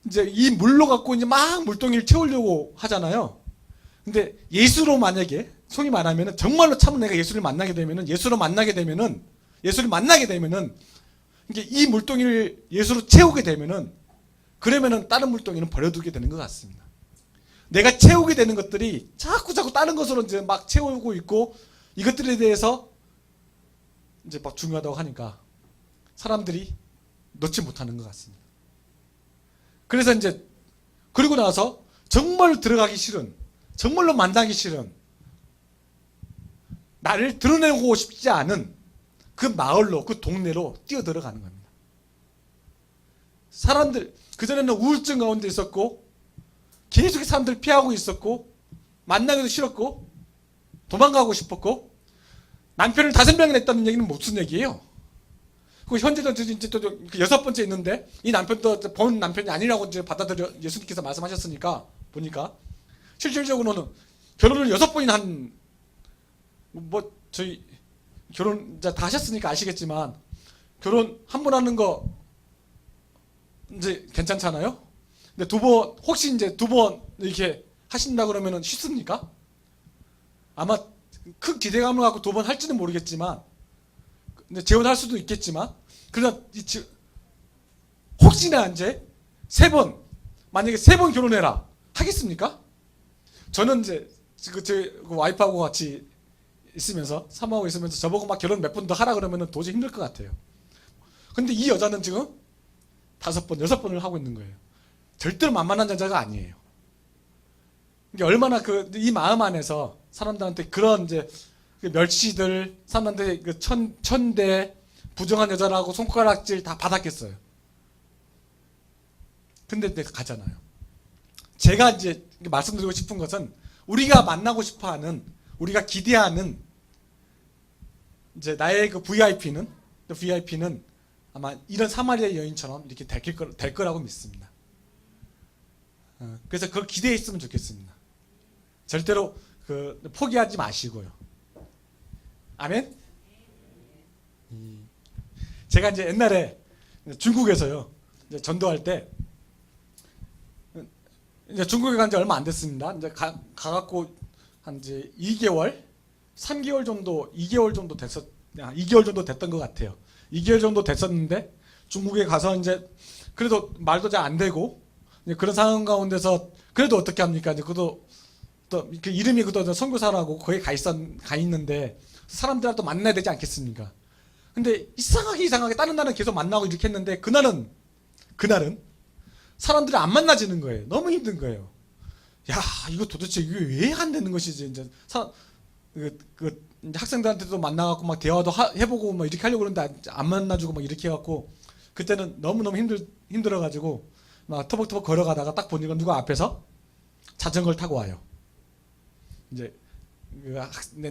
S1: 이제 이 물로 갖고 이제 막 물동이를 채우려고 하잖아요. 근데 예수로 만약에 속이 말하면은 정말로 참 내가 예수를 만나게 되면은 이게 이 물동이를 예수로 채우게 되면은, 그러면은 다른 물동이는 버려두게 되는 것 같습니다. 내가 채우게 되는 것들이 자꾸 다른 것으로 이제 막 채우고 있고, 이것들에 대해서 이제 막 중요하다고 하니까 사람들이 놓지 못하는 것 같습니다. 그래서 이제 그리고 나서 정말 들어가기 싫은, 정말로 만나기 싫은, 나를 드러내고 싶지 않은 그 마을로, 그 동네로 뛰어들어가는 겁니다. 사람들, 그전에는 우울증 가운데 있었고 계속 사람들 피하고 있었고 만나기도 싫었고 도망가고 싶었고, 남편을 5명이나 했다는 얘기는 무슨 얘기예요? 그 현재도 이제 또 6번째 있는데 이 남편도 본 남편이 아니라고 이제 받아들여 예수님께서 말씀하셨으니까 보니까 실질적으로는 결혼을 6번이나 저희 결혼 이제 다 하셨으니까 아시겠지만 결혼 한 번 하는 거 이제 괜찮잖아요. 근데 혹시 이제 2번 이렇게 하신다 그러면은 쉽습니까? 아마 큰 기대감을 갖고 2번 할지는 모르겠지만, 근데 재혼할 수도 있겠지만, 그러나 혹시나 이제 3번, 만약에 3번 결혼해라 하겠습니까? 저는 이제 제 와이프하고 같이 있으면서 사모하고 있으면서 저보고 막 결혼 몇 번 더 하라 그러면은 도저히 힘들 것 같아요. 근데 이 여자는 지금 5번, 6번을 하고 있는 거예요. 절대로 만만한 여자가 아니에요. 이게 얼마나 이 마음 안에서 사람들한테 그런 이제 멸시들, 사람들한테 천대, 부정한 여자라고 손가락질 다 받았겠어요. 근데 내가 가잖아요. 제가 이제 말씀드리고 싶은 것은 우리가 만나고 싶어 하는, 우리가 기대하는 이제 나의 그 VIP는 아마 이런 사마리아 여인처럼 이렇게 될 거라고 믿습니다. 그래서 그걸 기대했으면 좋겠습니다. 절대로 포기하지 마시고요. 아멘? 제가 이제 옛날에 중국에서요, 이제 전도할 때, 이제 중국에 간 지 얼마 안 됐습니다. 이제 가갖고 한 이제 2개월, 3개월 정도, 2개월 정도 2개월 정도 됐던 것 같아요. 2개월 정도 됐었는데 중국에 가서 이제 그래도 말도 잘 안 되고 이제 그런 상황 가운데서 그래도 어떻게 합니까? 이제 그도 또 그 이름이 그도 선교사라고 거기 가 있는데 사람들하고 또 만나야 되지 않겠습니까? 근데 이상하게 다른 날은 계속 만나고 이렇게 했는데 그날은 사람들이 안 만나지는 거예요. 너무 힘든 거예요. 야, 이거 도대체 이게 왜 안 되는 것이지? 이제 이제 학생들한테도 만나갖고 막 대화도 해보고 막 이렇게 하려고 그러는데 안 만나주고 막 이렇게 해갖고 그때는 너무너무 힘들어가지고 막 터벅터벅 걸어가다가 딱 보니까 누가 앞에서 자전거를 타고 와요. 이제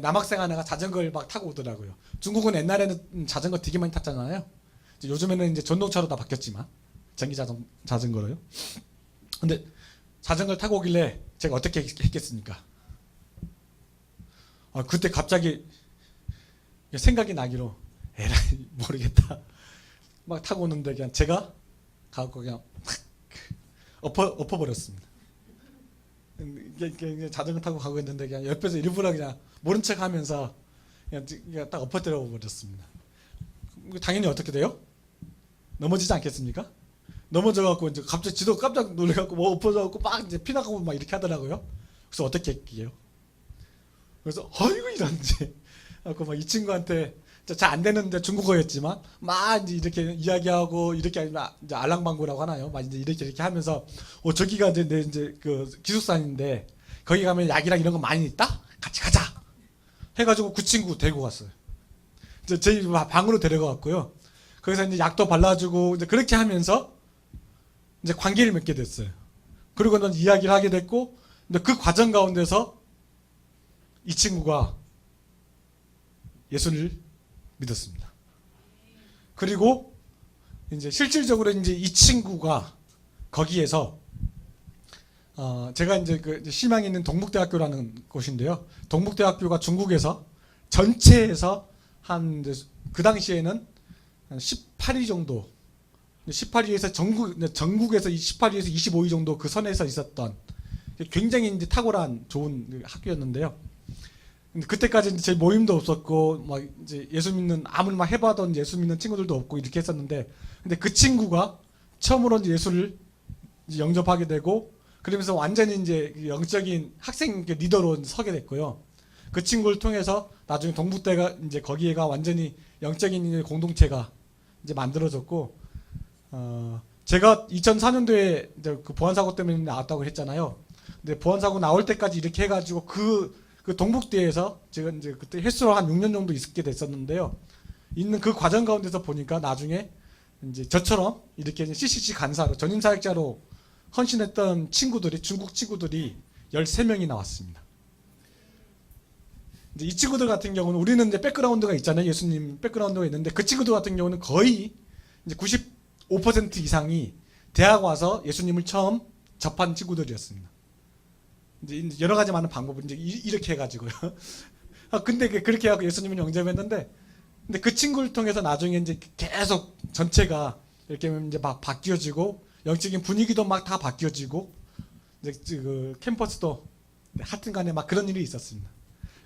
S1: 남학생 하나가 자전거를 막 타고 오더라고요. 중국은 옛날에는 자전거 되게 많이 탔잖아요. 이제 요즘에는 이제 전동차로 다 바뀌었지만 전기 자전거로요. 근데 자전거를 타고 오길래 제가 어떻게 했겠습니까? 그때 갑자기 생각이 나기로 에라이 모르겠다. 막 타고 오는데 그냥 제가 가고 그냥 엎어버렸습니다. 자전거 타고 가고 있는데 그냥 옆에서 일부러 그냥 모른 척하면서 그냥 딱 엎어뜨려 버렸습니다. 당연히 어떻게 돼요? 넘어지지 않겠습니까? 넘어져갖고 이제 갑자기 지도 깜짝 놀래갖고 뭐 엎어져갖고 막 이제 피나가고 막 이렇게 하더라고요. 그래서 어떻게 할게요? 그래서 어이구 이런지 하고 막 이 친구한테 잘 안 되는데 중국어였지만 막 이제 이렇게 이야기하고 이렇게 이제 알랑방구라고 하나요? 막 이제 이렇게 하면서 저기가 이제 내 이제 그 기숙사인데 거기 가면 약이랑 이런 거 많이 있다? 같이 가자. 해가지고 그 친구 데리고 갔어요. 이제 저희 방으로 데려가갔고요. 거기서 이제 약도 발라주고 이제 그렇게 하면서 이제 관계를 맺게 됐어요. 그리고는 이야기를 하게 됐고, 근데 그 과정 가운데서 이 친구가 예수를 믿었습니다. 그리고 이제 실질적으로 이제 이 친구가 거기에서 제가 이제 그 심양에 있는 동북대학교라는 곳인데요. 동북대학교가 중국에서 전체에서 한 그 당시에는 한 18위 정도, 18위에서 전국에서 18위에서 25위 정도 그 선에서 있었던 굉장히 이제 탁월한 좋은 학교였는데요. 근데 그때까지 이제 제 모임도 없었고 막 이제 예수 믿는 아무리 막 해봐던 예수 믿는 친구들도 없고 이렇게 했었는데, 근데 그 친구가 처음으로 이제 예수를 이제 영접하게 되고 그러면서 완전히 이제 영적인 학생 리더로 서게 됐고요. 그 친구를 통해서 나중에 동북대가 이제 거기에가 완전히 영적인 공동체가 이제 만들어졌고, 제가 2004년도에 이제 그 보안사고 때문에 나왔다고 했잖아요. 근데 보안사고 나올 때까지 이렇게 해가지고 그 동북대에서 제가 이제 그때 횟수로 한 6년 정도 있게 됐었는데요. 있는 그 과정 가운데서 보니까 나중에 이제 저처럼 이렇게 CCC 간사로 전임사역자로 헌신했던 친구들이, 중국 친구들이 13명이 나왔습니다. 이제 이 친구들 같은 경우는 우리는 이제 백그라운드가 있잖아요. 예수님 백그라운드가 있는데 그 친구들 같은 경우는 거의 이제 95% 이상이 대학 와서 예수님을 처음 접한 친구들이었습니다. 이제 여러 가지 많은 방법을 이제 이렇게 해가지고요. 근데 그렇게 하고 예수님을 영접했는데, 근데 그 친구를 통해서 나중에 이제 계속 전체가 이렇게 이제 막 바뀌어지고 영적인 분위기도 막 다 바뀌어지고 이제 그 캠퍼스도 하여튼간에 막 그런 일이 있었습니다.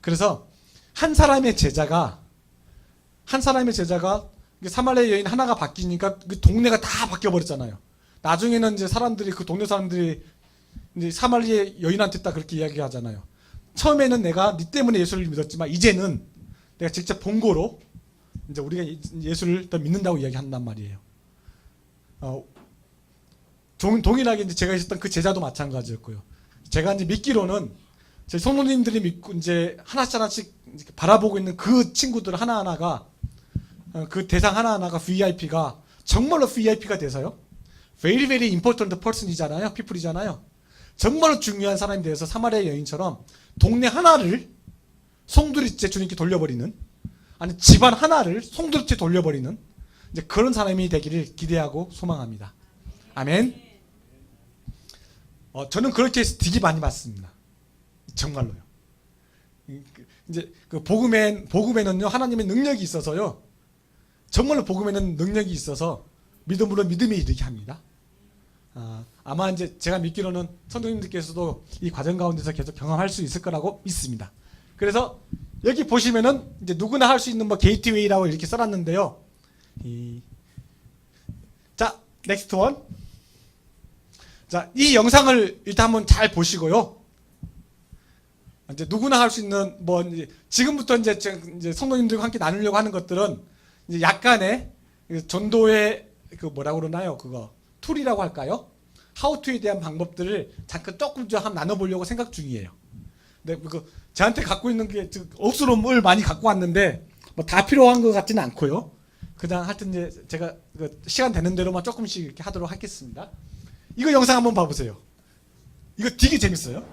S1: 그래서 한 사람의 제자가 사마리아 여인 하나가 바뀌니까 그 동네가 다 바뀌어 버렸잖아요. 나중에는 이제 사람들이 그 동네 사람들이 이제 사마리아 여인한테 딱 그렇게 이야기하잖아요. 처음에는 내가 네 때문에 예수를 믿었지만 이제는 내가 직접 본 거로 이제 우리가 예수를 일단 믿는다고 이야기한단 말이에요. 동일하게 이제 제가 있었던 그 제자도 마찬가지였고요. 제가 이제 믿기로는 제 성도님들이 믿고 이제 하나씩 바라보고 있는 그 친구들 하나하나가 그 대상 하나하나가 VIP가 정말로 VIP가 돼서요. Very very important person이잖아요. people이잖아요. 정말로 중요한 사람이 되어서 사마리아 여인처럼 동네 하나를 송두리째 주님께 돌려버리는, 아니 집안 하나를 송두리째 돌려버리는 이제 그런 사람이 되기를 기대하고 소망합니다. 아멘. 저는 그렇게 해서 되게 많이 봤습니다. 정말로요. 이제 그 복음에는요 하나님의 능력이 있어서요. 정말로 복음에는 능력이 있어서 믿음으로 믿음에 이르게 합니다. 아마 이제 제가 믿기로는 성도님들께서도 이 과정 가운데서 계속 경험할 수 있을 거라고 믿습니다. 그래서 여기 보시면은 이제 누구나 할 수 있는 뭐 게이트웨이라고 이렇게 써놨는데요. 자, 넥스트 원. 자, 이 영상을 일단 한번 잘 보시고요. 이제 누구나 할 수 있는 뭐 이제 지금부터 이제 성도님들과 함께 나누려고 하는 것들은 이제 약간의 전도의 그 뭐라고 그러나요? 그거 툴이라고 할까요? 하우투에 대한 방법들을 잠깐 조금 좀 한번 나눠보려고 생각 중이에요. 근데 그 저한테 갖고 있는 게 억수로물 많이 갖고 왔는데 뭐 다 필요한 것 같지는 않고요. 그냥 하여튼 이제 제가 그 시간 되는 대로만 조금씩 이렇게 하도록 하겠습니다. 이거 영상 한번 봐보세요. 이거 되게 재밌어요.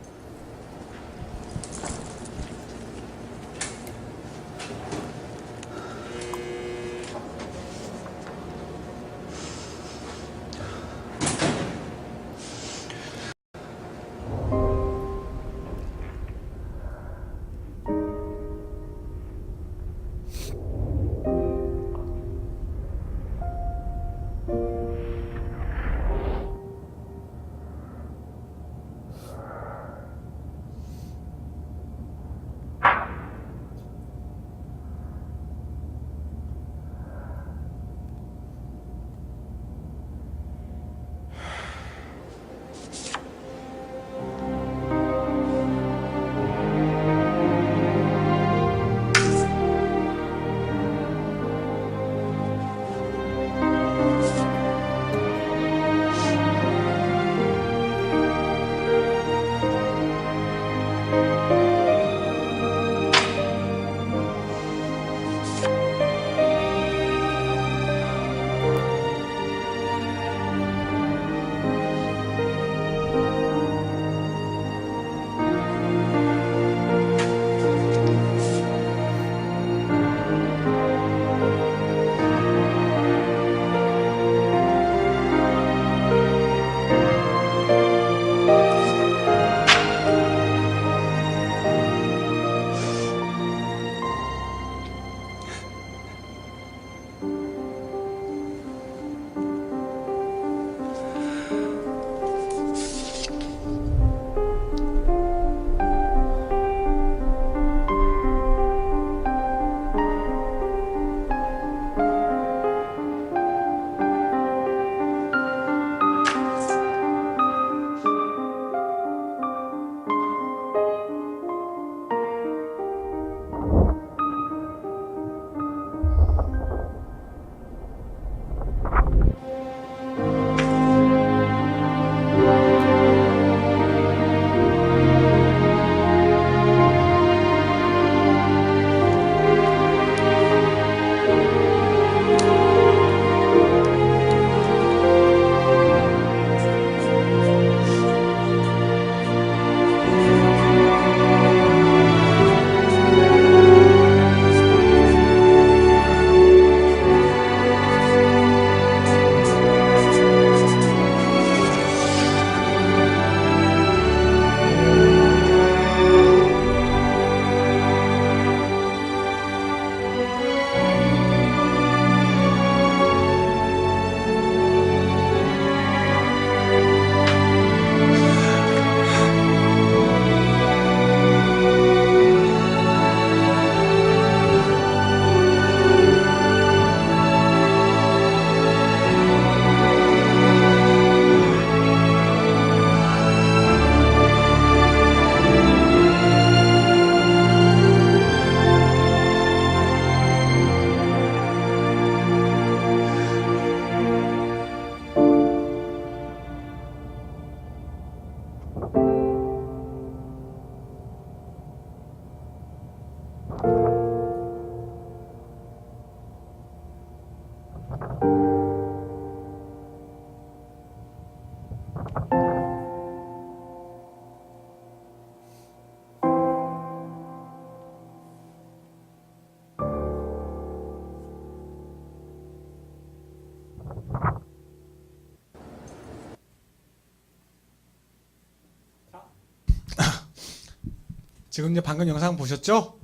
S1: 지금 이제 방금 영상 보셨죠?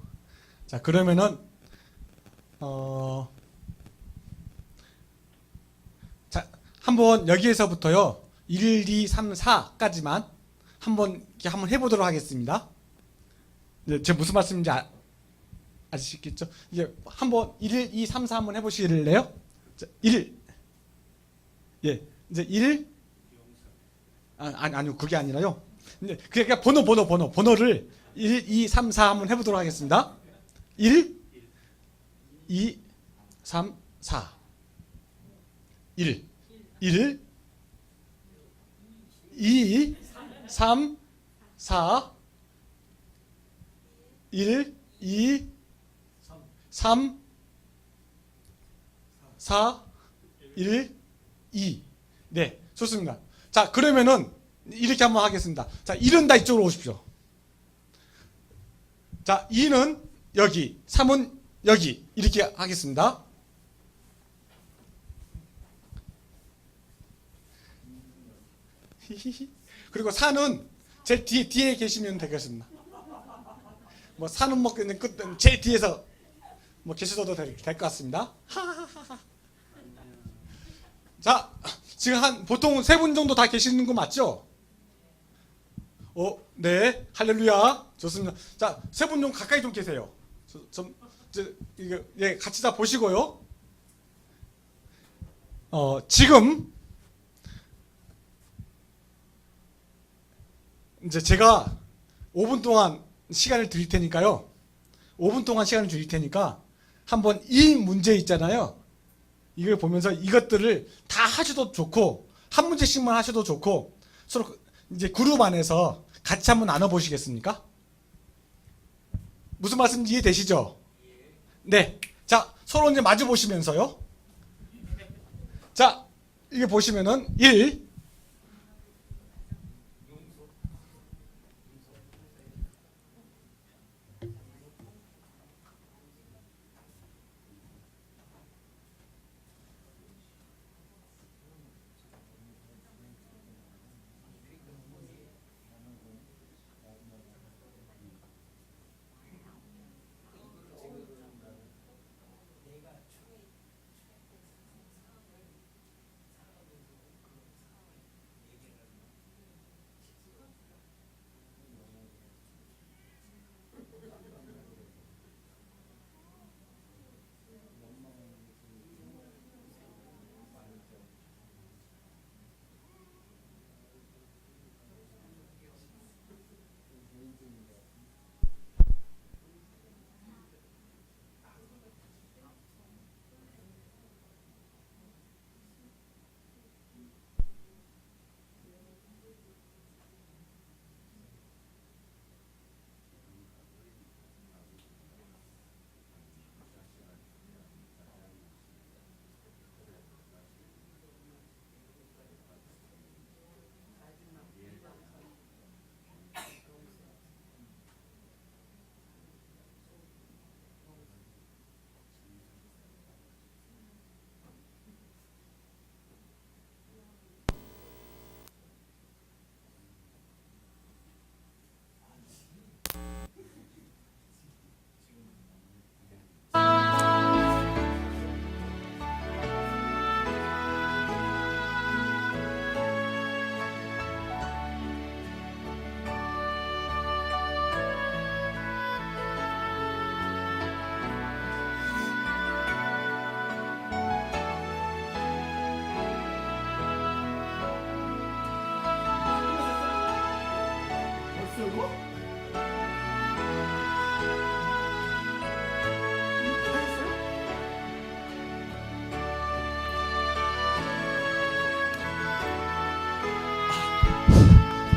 S1: 자, 그러면은 자, 한번 여기에서부터요. 1, 2, 3, 4까지만 한번 이렇게 한번 해보도록 하겠습니다. 네, 제가 무슨 말씀인지 아시겠죠? 이제 한번 1, 2, 3, 4 한번 해보실래요? 자, 1, 예, 이제 1, 아니요, 그게 아니라요. 이제 그러니까 번호를 1, 2, 3, 4 한번 해보도록 하겠습니다. 1, 2, 3, 4. 1, 1, 2, 3, 4. 1, 2, 3, 4, 1, 2. 네, 좋습니다. 자, 그러면은 이렇게 한번 하겠습니다. 자, 1은 다 이쪽으로 오십시오. 자, 2는 여기, 3은 여기 이렇게 하겠습니다. 그리고 4는 제 뒤에 계시면 되겠습니다. 뭐 4는 뭐 그냥 제 뒤에서 뭐 계셔도 될 것 같습니다. 자, 지금 보통 3분 정도 다 계시는 거 맞죠? 네, 할렐루야, 좋습니다. 자, 3분 좀 가까이 좀 계세요. 이거 예, 같이 다 보시고요. 지금 이제 제가 5분 동안 시간을 드릴 테니까요. 5분 동안 시간을 드릴 테니까 한번 이 문제 있잖아요. 이걸 보면서 이것들을 다 하셔도 좋고 한 문제씩만 하셔도 좋고 서로 이제 그룹 안에서 같이 한번 나눠 보시겠습니까? 무슨 말씀인지 이해되시죠? 네. 자, 서로 이제 마주 보시면서요. 자, 이게 보시면은 1,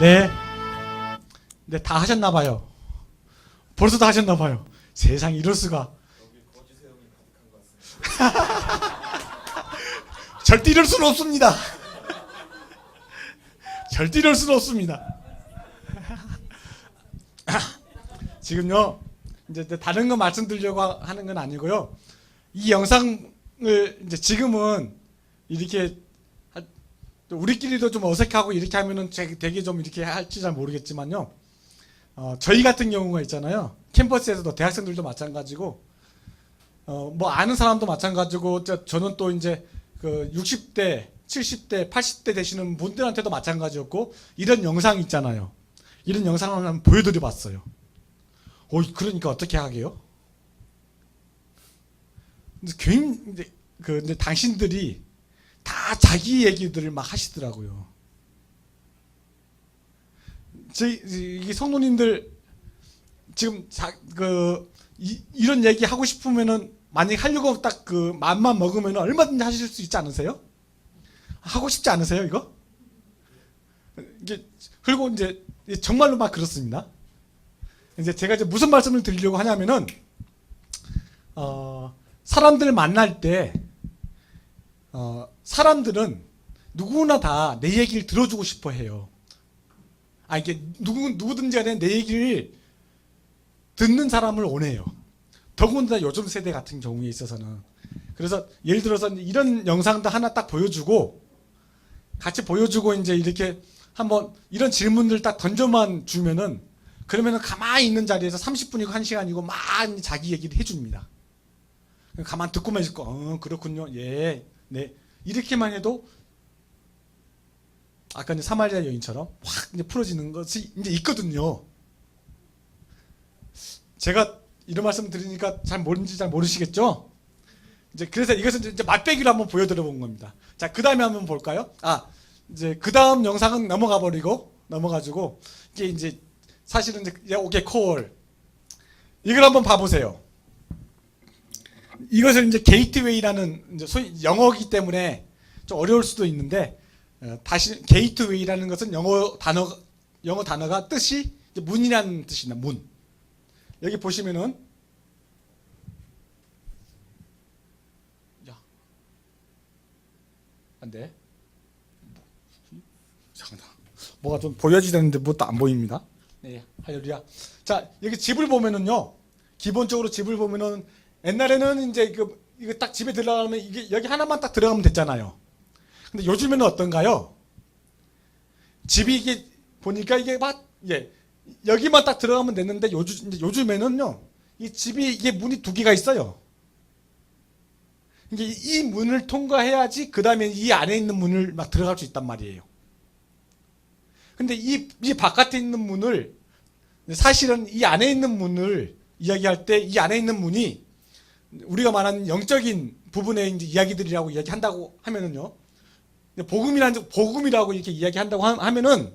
S1: 네. 네, 다 하셨나봐요. 벌써 다 하셨나봐요. 세상 이럴 수가. 절대 이럴 수는 없습니다. 절대 이럴 수는 없습니다. 지금요, 이제 다른 거 말씀드리려고 하는 건 아니고요. 이 영상을 이제 지금은 이렇게 우리끼리도 좀 어색하고 이렇게 하면은 되게 좀 이렇게 할지 잘 모르겠지만요. 저희 같은 경우가 있잖아요. 캠퍼스에서도 대학생들도 마찬가지고 뭐 아는 사람도 마찬가지고 저는 또 이제 그 60대, 70대, 80대 되시는 분들한테도 마찬가지였고 이런 영상 있잖아요. 이런 영상을 한번 보여드려 봤어요. 그러니까 어떻게 하게요? 근데 당신들이 다 자기 얘기들을 막 하시더라고요. 이 성도님들 지금 이런 얘기 하고 싶으면은 만약 하려고 딱 그 맘만 먹으면 얼마든지 하실 수 있지 않으세요? 하고 싶지 않으세요, 이거? 그리고 이제 정말로 막 그렇습니다. 이제 제가 이제 무슨 말씀을 드리려고 하냐면은 사람들 만날 때 사람들은 누구나 다 내 얘기를 들어주고 싶어 해요. 이게 누구든지 간에 내 얘기를 듣는 사람을 원해요. 더군다나 요즘 세대 같은 경우에 있어서는. 그래서 예를 들어서 이런 영상도 하나 딱 보여주고 같이 보여주고 이제 이렇게 한번 이런 질문들 딱 던져만 주면은 그러면은 가만히 있는 자리에서 30분이고 1시간이고 막 자기 얘기를 해줍니다. 가만 듣고만 있을 거, 그렇군요. 예, 네. 이렇게만 해도 아까 이제 사마리아 여인처럼 확 이제 풀어지는 것이 이제 있거든요. 제가 이런 말씀 드리니까 뭔지 잘 모르시겠죠? 이제 그래서 이것은 이제 맛배기로 한번 보여드려 본 겁니다. 자, 그 다음에 한번 볼까요? 이제 그 다음 영상은 넘어가지고 이게 이제 사실은 이제 오케이 콜 이걸 한번 봐보세요. 이것을 이제 게이트웨이라는 이제 소위 영어이기 때문에 좀 어려울 수도 있는데 다시 게이트웨이라는 것은 영어 단어가 뜻이 이제 문이라는 뜻입니다. 문. 여기 보시면은 안 돼. 잠깐만. 뭐가 좀 보여지는데 뭣도 안 보입니다. 네, 할렐루야. 자, 여기 집을 보면은요. 기본적으로 집을 보면은 옛날에는 이제 이거 딱 집에 들어가면 이게 여기 하나만 딱 들어가면 됐잖아요. 근데 요즘에는 어떤가요? 집이 이게 보니까 이게 막 여기만 딱 들어가면 됐는데 요즘에는요. 이 집이 이게 문이 두 개가 있어요. 이게 이 문을 통과해야지 그 다음에 이 안에 있는 문을 막 들어갈 수 있단 말이에요. 근데 이 바깥에 있는 문을 사실은 이 안에 있는 문을 이야기할 때 이 안에 있는 문이 우리가 말하는 영적인 부분의 이제 이야기들이라고 이야기한다고 하면은요. 복음이라고 이렇게 이야기한다고 하면은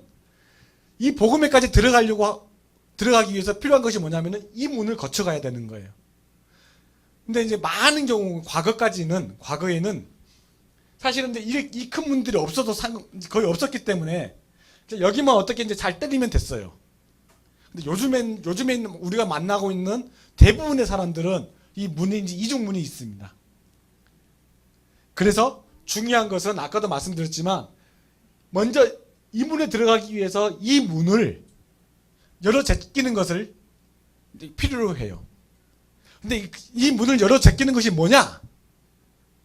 S1: 이 복음에까지 들어가기 위해서 필요한 것이 뭐냐면은 이 문을 거쳐가야 되는 거예요. 근데 이제 많은 경우 과거에는 사실은 이제 이 큰 문들이 없어도 거의 없었기 때문에 여기만 어떻게 이제 잘 때리면 됐어요. 근데 요즘에 있는 우리가 만나고 있는 대부분의 사람들은 이 문이 이제 이중 문이 있습니다. 그래서 중요한 것은 아까도 말씀드렸지만 먼저 이 문에 들어가기 위해서 이 문을 열어 제끼는 것을 필요로 해요. 근데 이 문을 열어 제끼는 것이 뭐냐?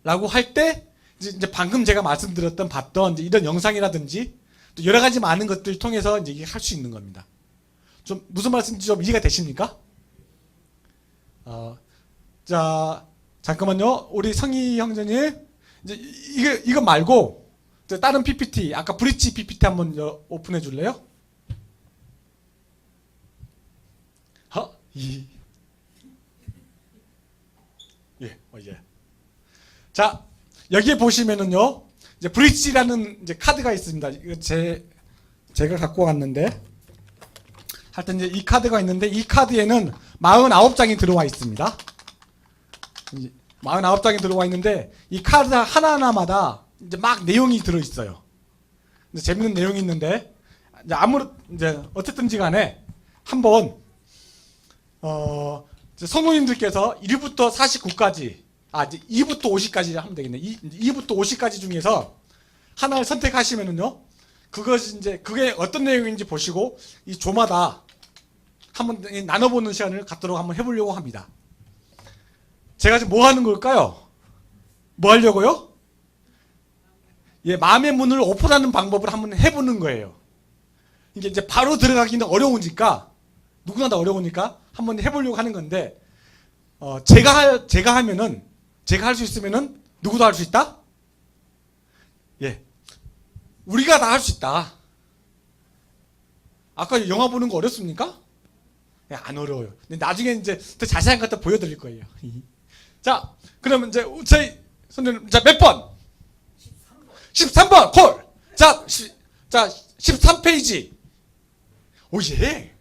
S1: 라고 할 때 이제 방금 제가 봤던 이제 이런 영상이라든지 또 여러 가지 많은 것들을 통해서 이제 이게 할 수 있는 겁니다. 좀 무슨 말씀인지 좀 이해가 되십니까? 자, 잠깐만요. 우리 성희 형제님. 이제 이거 말고 다른 PPT, 아까 브릿지 PPT 한번 오픈해 줄래요? 예. 자, 여기에 보시면은요. 이제 브릿지라는 이제 카드가 있습니다. 이거 제가 갖고 왔는데 하여튼 이제 이 카드가 있는데 이 카드에는 49장이 들어와 있습니다. 49장이 들어와 있는데 이 카드 하나하나마다 이제 막 내용이 들어 있어요. 재밌는 내용이 있는데 이제 어쨌든지 간에 한번 성도님들께서 1부터 49까지 이제 2부터 50까지 하면 되겠네. 2부터 50까지 중에서 하나를 선택하시면은요. 그게 어떤 내용인지 보시고 이 조마다 한번 나눠보는 시간을 갖도록 한번 해보려고 합니다. 제가 지금 뭐 하는 걸까요? 뭐 하려고요? 마음의 문을 오픈하는 방법을 한번 해보는 거예요. 이게 이제 바로 들어가기는 어려우니까 누구나 다 어려우니까 한번 해보려고 하는 건데 제가 하면은 제가 할 수 있으면은 누구도 할 수 있다? 예, 우리가 다 할 수 있다. 아까 영화 보는 거 어렵습니까? 예, 안 어려워요. 근데 나중에 이제 더 자세한 것도 보여드릴 거예요. 자, 그러면 이제 저희 선생님, 자, 몇 번? 13번 콜. 자, 13페이지. 오 예.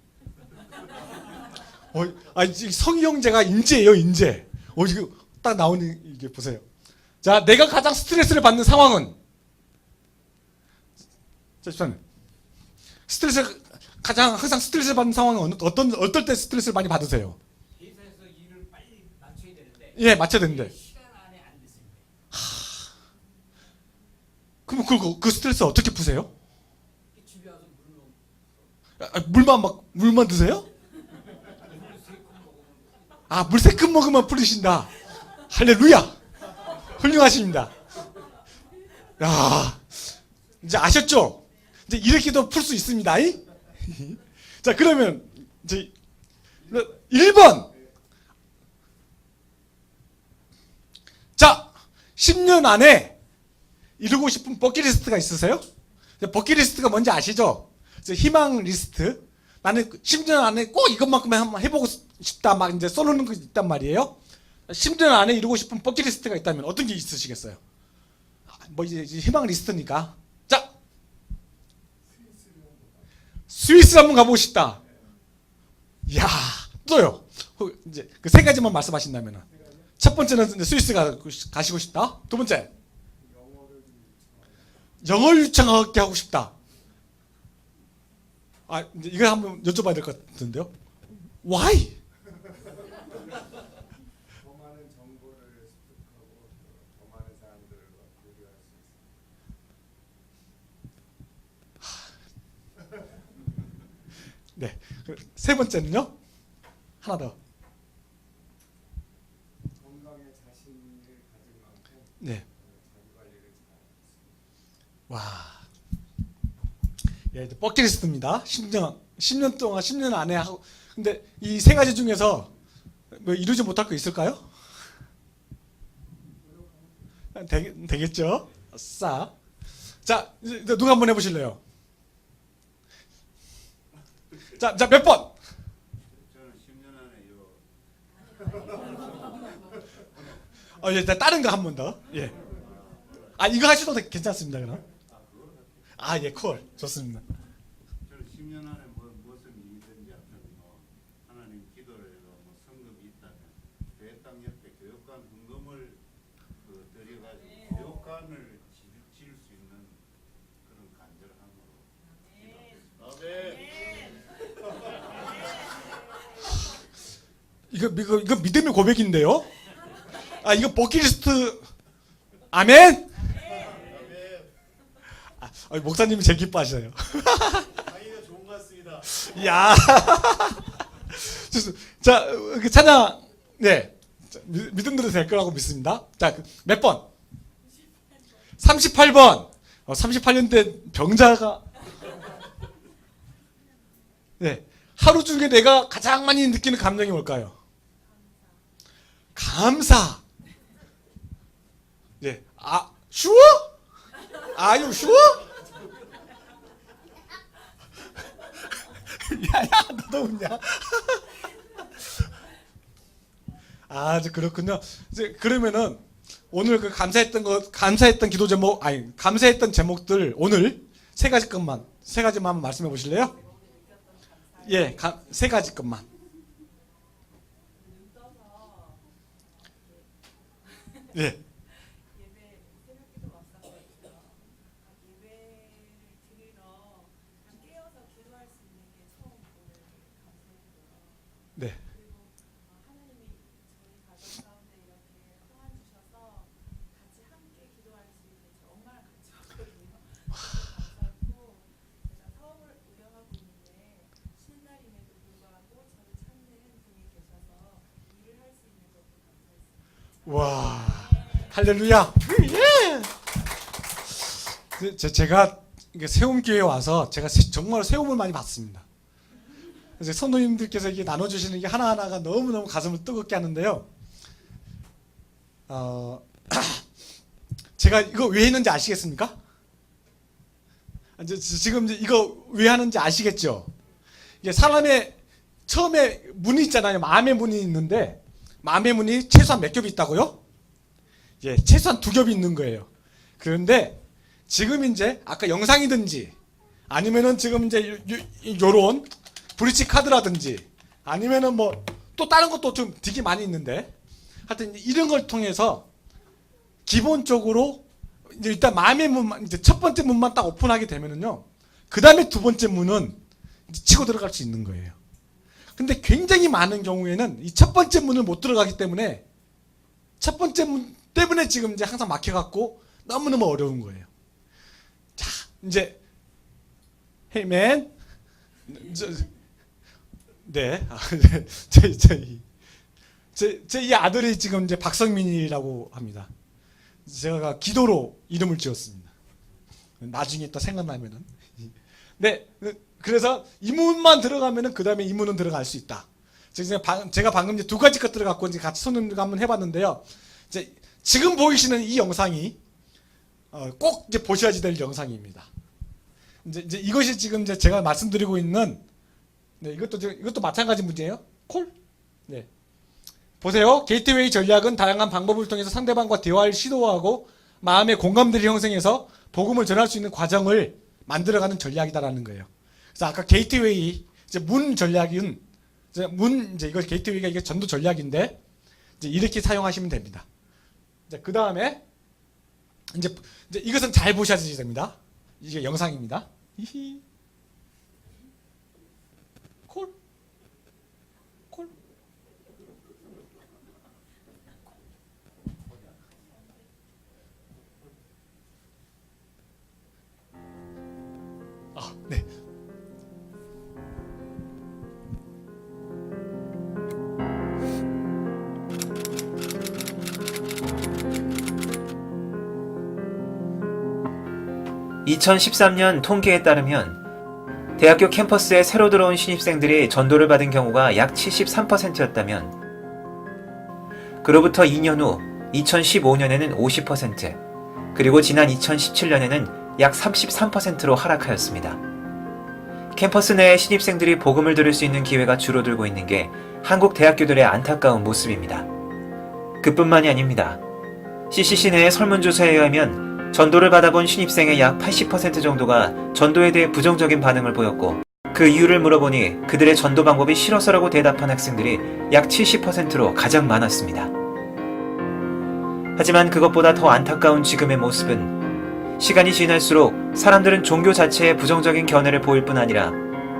S1: 성희 형제가 인재예요, 인재. 이거 딱 나오는 이게 보세요. 자, 내가 가장 스트레스를 받는 상황은, 자, 항상 스트레스를 받는 상황은 어떨 때 스트레스를 많이 받으세요?
S6: 회사에서 일을 빨리 맞춰야 되는데
S1: 예, 맞춰야 되는데.
S6: 시간 안에 안 됐습니다.
S1: 그럼 그 스트레스 어떻게 푸세요?
S6: 집에 와서 물로
S1: 물만 드세요? 물 3컵 먹으면 풀리신다. 할렐루야. 훌륭하십니다. 야, 이제 아셨죠? 이제 이렇게도 풀 수 있습니다. 자, 그러면 이제 1번. 자, 10년 안에 이루고 싶은 버킷리스트가 있으세요? 버킷리스트가 뭔지 아시죠? 희망 리스트. 나는 10년 안에 꼭 이것만큼은 한번 해보고 싶다. 막 이제 써놓는 거 있단 말이에요. 10년 안에 이루고 싶은 버킷리스트가 있다면 어떤 게 있으시겠어요? 뭐 이제 희망 리스트니까. 자, 스위스를 한번 가보고 싶다. 이야, 또요. 이제 그 세 가지만 말씀하신다면은. 첫 번째는 이제 스위스 가시고 싶다. 두 번째, 영어 유창하게 하고 싶다. 이제 이거 한번 여쭤봐야 될 것 같은데요. Why?
S7: 더 많은 정보를 습득하고 더 많은 사람들과 교류할 수 있습니다.
S1: 네. 세 번째는요. 하나 더.
S7: 건강에 자신을 가질 만큼
S1: 네.
S7: 자기 관리를 잘하고 있습니다.
S1: 와. 예, 이제 버킷리스트입니다. 10년 동안 10년 안에 하고. 근데 이 세 가지 중에서 뭐 이루지 못할 거 있을까요? 되겠죠? 아싸. 자, 이제 누가 한번 해보실래요? 자, 몇 번?
S7: 저는 10년 안에
S1: 예, 다른 거 한 번 더. 예. 이거 하셔도 괜찮습니다, 그럼. 예, 콜. 좋습니다.
S7: 저는 10년 안에 무슨 일이든지 하나님 기도를 해서 성금이 있다면 교회당 옆에 교육관 헌금을 드려가지고 교육관을 지을 수 있는 그런 간절함으로 기도하겠습니다.
S1: 이거 믿음의 고백인데요. 이거 버킷리스트. 아멘. 목사님이 제일 기뻐하셔요.
S7: 아이가 좋은 것 같습니다.
S1: 야. 자, 찬양. 네. 믿음대로 될 거라고 믿습니다. 자, 몇 번? 38번. 38년대 병자가. 네. 하루 중에 내가 가장 많이 느끼는 감정이 뭘까요? 감사. 네. sure? Are you sure? 야야, 너도 웃냐? 그렇군요. 이제 그러면은 오늘 그 감사했던 기도 제목, 감사했던 제목들 오늘 세 가지만 말씀해 보실래요? 예, 세 가지 것만. 예. 네.
S8: 하나님이 저희 가정 가운데 이렇게 평안 주셔서 같이 함께 기도할 수 있는 정말 감사하거든요. 감사했고 제가 사업을 운영하고 있는데 쉬는 날임에도 불구하고 저를 찾는 분이 계셔서 일을 할 수 있는 것도 감사했습니다.
S1: 와, 할렐루야. 예. 제가 세움교회에 와서 제가 정말 세움을 많이 받습니다. 이제 성도님들께서 이게 나눠주시는 게 하나하나가 너무너무 가슴을 뜨겁게 하는데요. 제가 이거 왜 했는지 아시겠습니까? 지금 이제 이거 왜 하는지 아시겠죠? 이게 사람의 처음에 문이 있잖아요. 마음의 문이 있는데 마음의 문이 최소한 몇 겹이 있다고요? 예, 최소한 2겹이 있는 거예요. 그런데 지금 이제 아까 영상이든지 아니면은 지금 이제 요런 브릿지 카드라든지 아니면은 뭐 또 다른 것도 좀 되게 많이 있는데 하여튼 이런 걸 통해서 기본적으로 이제 일단 마음의 문만 이제 첫 번째 문만 딱 오픈하게 되면은요. 그 다음에 두 번째 문은 이제 치고 들어갈 수 있는 거예요. 근데 굉장히 많은 경우에는 이 첫 번째 문을 못 들어가기 때문에 첫 번째 문 때문에 지금 이제 항상 막혀갖고 너무너무 어려운 거예요. 자, 이제 헤이맨 네, 제 이 아들이 지금 이제 박성민이라고 합니다. 제가 기도로 이름을 지었습니다. 나중에 또 생각나면은. 네, 그래서 이 문만 들어가면은 그 다음에 이 문은 들어갈 수 있다. 제가 방금 이제 2가지 것들을 갖고 이제 같이 손님들과 한번 해봤는데요. 이제 지금 보이시는 이 영상이 꼭 이제 보셔야지 될 영상입니다. 이제 이것이 지금 이제 제가 말씀드리고 있는 네, 이것도 마찬가지 문제예요. 콜? 네. 보세요. 게이트웨이 전략은 다양한 방법을 통해서 상대방과 대화를 시도하고 마음의 공감대를 형성해서 복음을 전할 수 있는 과정을 만들어가는 전략이다라는 거예요. 그래서 아까 게이트웨이 이제 문 전략은 이제 이거 게이트웨이가 이게 전도 전략인데 이제 이렇게 사용하시면 됩니다. 이제 그 다음에 이제 이것은 잘 보셔야 됩니다. 이게 영상입니다. 콜? 콜? 네.
S9: 2013년 통계에 따르면 대학교 캠퍼스에 새로 들어온 신입생들이 전도를 받은 경우가 약 73%였다면 그로부터 2년 후 2015년에는 50%, 그리고 지난 2017년에는 약 33%로 하락하였습니다. 캠퍼스 내에 신입생들이 복음을 들을 수 있는 기회가 줄어들고 있는 게 한국 대학교들의 안타까운 모습입니다. 그뿐만이 아닙니다. CCC 내의 설문조사에 의하면 전도를 받아본 신입생의 약 80% 정도가 전도에 대해 부정적인 반응을 보였고, 그 이유를 물어보니 그들의 전도 방법이 싫어서라고 대답한 학생들이 약 70%로 가장 많았습니다. 하지만 그것보다 더 안타까운 지금의 모습은 시간이 지날수록 사람들은 종교 자체에 부정적인 견해를 보일 뿐 아니라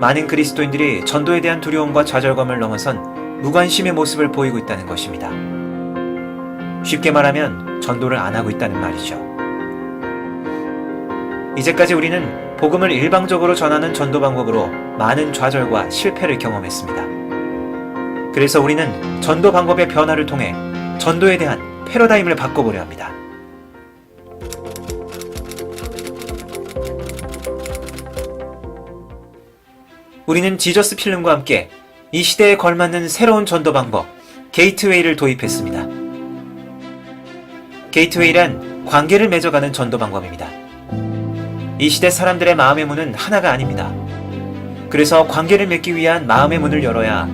S9: 많은 그리스도인들이 전도에 대한 두려움과 좌절감을 넘어선 무관심의 모습을 보이고 있다는 것입니다. 쉽게 말하면 전도를 안 하고 있다는 말이죠. 이제까지 우리는 복음을 일방적으로 전하는 전도 방법으로 많은 좌절과 실패를 경험했습니다. 그래서 우리는 전도 방법의 변화를 통해 전도에 대한 패러다임을 바꿔보려 합니다. 우리는 지저스 필름과 함께 이 시대에 걸맞는 새로운 전도 방법, 게이트웨이를 도입했습니다. 게이트웨이란 관계를 맺어가는 전도 방법입니다. 이 시대 사람들의 마음의 문은 하나가 아닙니다. 그래서 관계를 맺기 위한 마음의 문을 열어야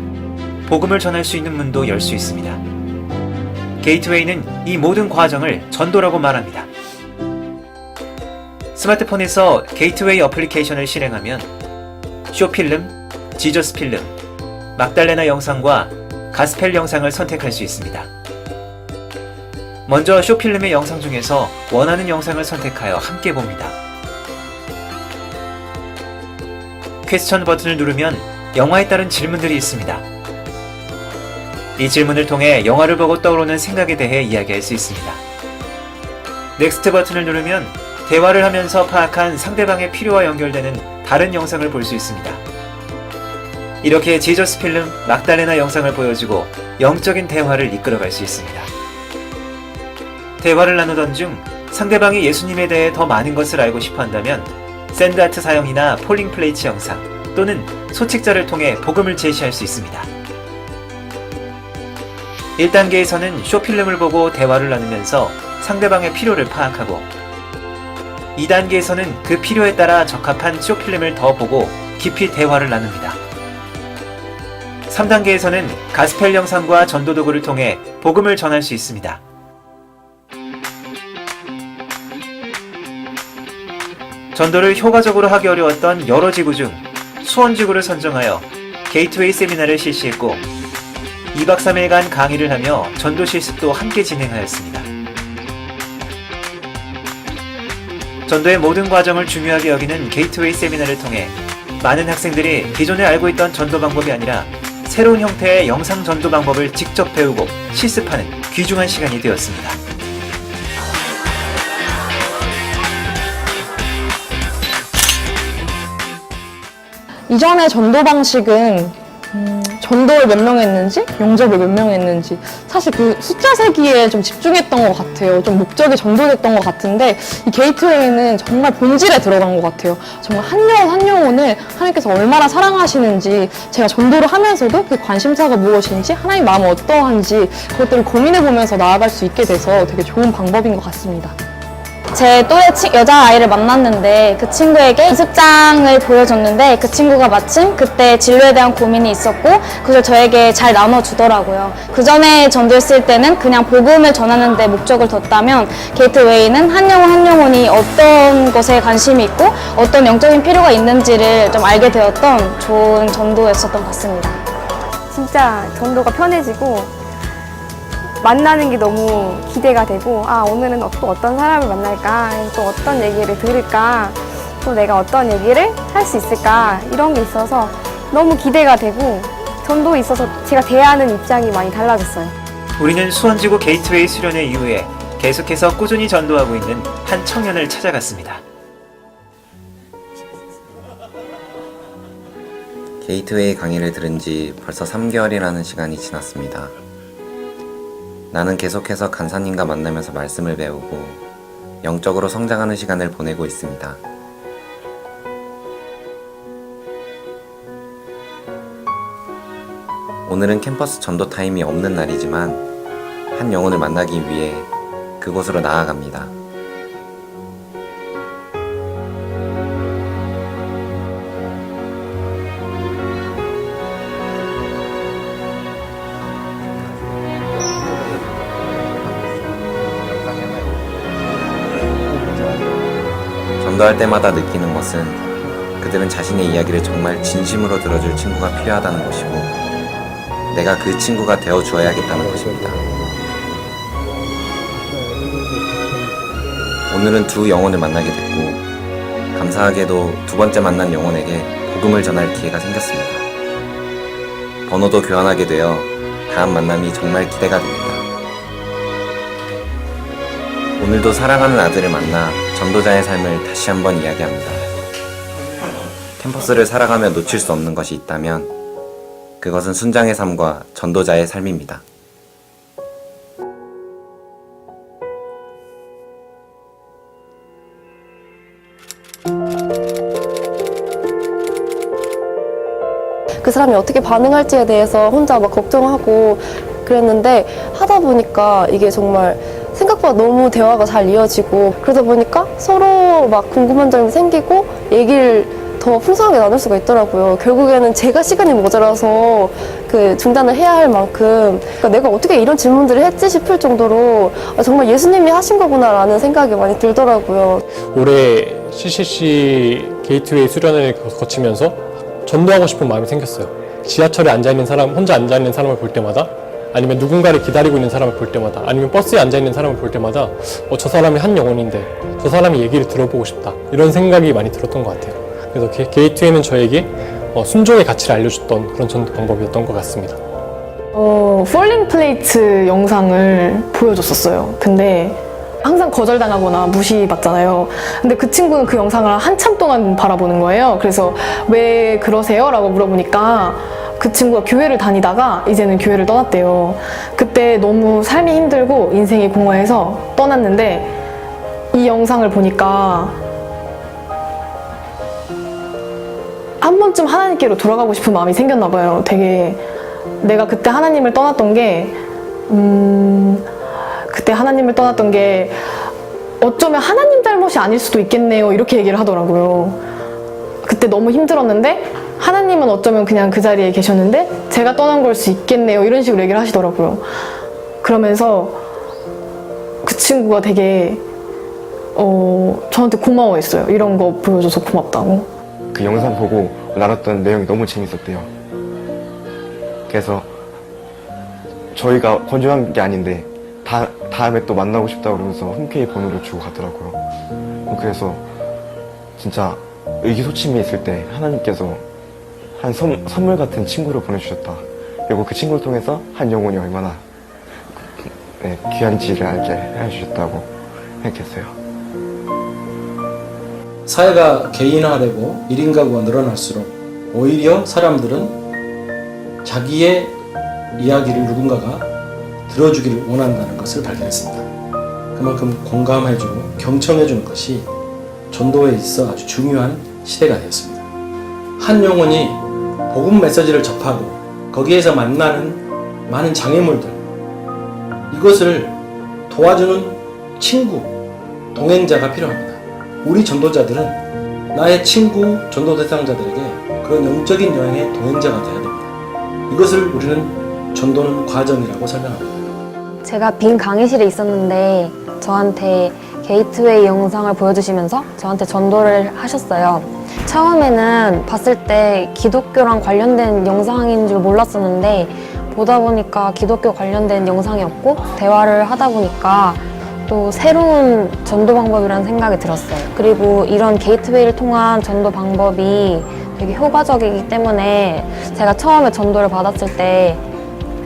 S9: 복음을 전할 수 있는 문도 열 수 있습니다. 게이트웨이는 이 모든 과정을 전도라고 말합니다. 스마트폰에서 게이트웨이 어플리케이션을 실행하면 쇼필름, 지저스필름, 막달레나 영상과 가스펠 영상을 선택할 수 있습니다. 먼저 쇼필름의 영상 중에서 원하는 영상을 선택하여 함께 봅니다. 퀘스천 버튼을 누르면 영화에 따른 질문들이 있습니다. 이 질문을 통해 영화를 보고 떠오르는 생각에 대해 이야기할 수 있습니다. 넥스트 버튼을 누르면 대화를 하면서 파악한 상대방의 필요와 연결되는 다른 영상을 볼 수 있습니다. 이렇게 지저스 필름, 막달레나 영상을 보여주고 영적인 대화를 이끌어갈 수 있습니다. 대화를 나누던 중 상대방이 예수님에 대해 더 많은 것을 알고 싶어 한다면 샌드아트 사용이나 폴링 플레이츠 영상, 또는 소책자를 통해 복음을 제시할 수 있습니다. 1단계에서는 쇼필름을 보고 대화를 나누면서 상대방의 필요를 파악하고 2단계에서는 그 필요에 따라 적합한 쇼필름을 더 보고 깊이 대화를 나눕니다. 3단계에서는 가스펠 영상과 전도 도구를 통해 복음을 전할 수 있습니다. 전도를 효과적으로 하기 어려웠던 여러 지구 중 수원지구를 선정하여 게이트웨이 세미나를 실시했고 2박 3일간 강의를 하며 전도 실습도 함께 진행하였습니다. 전도의 모든 과정을 중요하게 여기는 게이트웨이 세미나를 통해 많은 학생들이 기존에 알고 있던 전도 방법이 아니라 새로운 형태의 영상 전도 방법을 직접 배우고 실습하는 귀중한 시간이 되었습니다.
S10: 이전의 전도 방식은 전도를 몇 명 했는지, 영접을 몇 명 했는지 사실 그 숫자 세기에 좀 집중했던 것 같아요. 좀 목적이 전도됐던 것 같은데 이 게이트웨이는 정말 본질에 들어간 것 같아요. 정말 한 영혼 한 영혼을 하나님께서 얼마나 사랑하시는지 제가 전도를 하면서도 그 관심사가 무엇인지 하나님 마음은 어떠한지 그것들을 고민해보면서 나아갈 수 있게 돼서 되게 좋은 방법인 것 같습니다.
S11: 제 또래 여자아이를 만났는데 그 친구에게 연습장을 보여줬는데 그 친구가 마침 그때 진로에 대한 고민이 있었고 그걸 저에게 잘 나눠주더라고요. 그 전에 전도했을 때는 그냥 복음을 전하는 데 목적을 뒀다면 게이트웨이는 한 영혼 한 영혼이 어떤 것에 관심이 있고 어떤 영적인 필요가 있는지를 좀 알게 되었던 좋은 전도였었던 것 같습니다.
S12: 진짜 전도가 편해지고 만나는 게 너무 기대가 되고 오늘은 또 어떤 사람을 만날까, 또 어떤 얘기를 들을까, 또 내가 어떤 얘기를 할 수 있을까 이런 게 있어서 너무 기대가 되고 전도에 있어서 제가 대하는 입장이 많이 달라졌어요.
S9: 우리는 수원지구 게이트웨이 수련회 이후에 계속해서 꾸준히 전도하고 있는 한 청년을 찾아갔습니다.
S13: 게이트웨이 강의를 들은 지 벌써 3개월이라는 시간이 지났습니다. 나는 계속해서 간사님과 만나면서 말씀을 배우고 영적으로 성장하는 시간을 보내고 있습니다. 오늘은 캠퍼스 전도 타임이 없는 날이지만 한 영혼을 만나기 위해 그곳으로 나아갑니다. 전도할 때마다 느끼는 것은 그들은 자신의 이야기를 정말 진심으로 들어줄 친구가 필요하다는 것이고 내가 그 친구가 되어 주어야겠다는 것입니다. 오늘은 두 영혼을 만나게 됐고 감사하게도 두 번째 만난 영혼에게 복음을 전할 기회가 생겼습니다. 번호도 교환하게 되어 다음 만남이 정말 기대가 됩니다. 오늘도 사랑하는 아들을 만나 전도자의 삶을 다시 한번 이야기합니다. 캠퍼스를 살아가며 놓칠 수 없는 것이 있다면 그것은 순장의 삶과 전도자의 삶입니다.
S10: 그 사람이 어떻게 반응할지에 대해서 혼자 막 걱정하고 그랬는데 하다 보니까 이게 정말 생각보다 너무 대화가 잘 이어지고 그러다 보니까 서로 막 궁금한 점이 생기고 얘기를 더 풍성하게 나눌 수가 있더라고요. 결국에는 제가 시간이 모자라서 그 중단을 해야 할 만큼 그러니까 내가 어떻게 이런 질문들을 했지 싶을 정도로 정말 예수님이 하신 거구나라는 생각이 많이 들더라고요.
S14: 올해 CCC 게이트웨이 수련을 거치면서 전도하고 싶은 마음이 생겼어요. 지하철에 앉아있는 사람, 혼자 앉아있는 사람을 볼 때마다 아니면 누군가를 기다리고 있는 사람을 볼 때마다 아니면 버스에 앉아있는 사람을 볼 때마다 저 사람이 한 영혼인데 저 사람의 얘기를 들어보고 싶다 이런 생각이 많이 들었던 것 같아요. 그래서 게이트웨이는 저에게 순종의 가치를 알려줬던 그런 전도 방법이었던 것 같습니다.
S10: 폴링 플레이트 영상을 보여줬었어요. 근데 항상 거절당하거나 무시받잖아요. 근데 그 친구는 그 영상을 한참 동안 바라보는 거예요. 그래서 왜 그러세요? 라고 물어보니까 그 친구가 교회를 다니다가 이제는 교회를 떠났대요. 그때 너무 삶이 힘들고 인생이 공허해서 떠났는데 이 영상을 보니까 한 번쯤 하나님께로 돌아가고 싶은 마음이 생겼나 봐요. 되게 내가 그때 하나님을 떠났던 게 어쩌면 하나님 잘못이 아닐 수도 있겠네요. 이렇게 얘기를 하더라고요. 그때 너무 힘들었는데 하나님은 어쩌면 그냥 그 자리에 계셨는데 제가 떠난 걸 수 있겠네요. 이런 식으로 얘기를 하시더라고요. 그러면서 그 친구가 되게 저한테 고마워했어요. 이런 거 보여줘서 고맙다고.
S7: 그 영상 보고 나눴던 내용이 너무 재밌었대요. 그래서 저희가 권유한 게 아닌데 다음에 또 만나고 싶다고 그러면서 흔쾌히 번호를 주고 가더라고요. 그래서 진짜 의기소침해 있을 때 하나님께서 한 선물 같은 친구를 보내주셨다. 그리고 그 친구를 통해서 한 영혼이 얼마나 귀한지를 알게 해주셨다고 생각했어요.
S15: 사회가 개인화되고 1인 가구가 늘어날수록 오히려 사람들은 자기의 이야기를 누군가가 들어주기를 원한다는 것을 발견했습니다. 그만큼 공감해주고 경청해주는 것이 전도에 있어 아주 중요한 시대가 되었습니다. 한 영혼이 복음 메시지를 접하고 거기에서 만나는 많은 장애물들, 이것을 도와주는 친구, 동행자가 필요합니다. 우리 전도자들은 나의 친구, 전도 대상자들에게 그런 영적인 여행의 동행자가 되어야 됩니다. 이것을 우리는 전도는 과정이라고 설명합니다.
S11: 제가 빈 강의실에 있었는데 저한테 게이트웨이 영상을 보여주시면서 저한테 전도를 하셨어요. 처음에는 봤을 때 기독교랑 관련된 영상인 줄 몰랐었는데 보다 보니까 기독교 관련된 영상이었고 대화를 하다 보니까 또 새로운 전도 방법이라는 생각이 들었어요. 그리고 이런 게이트웨이를 통한 전도 방법이 되게 효과적이기 때문에 제가 처음에 전도를 받았을 때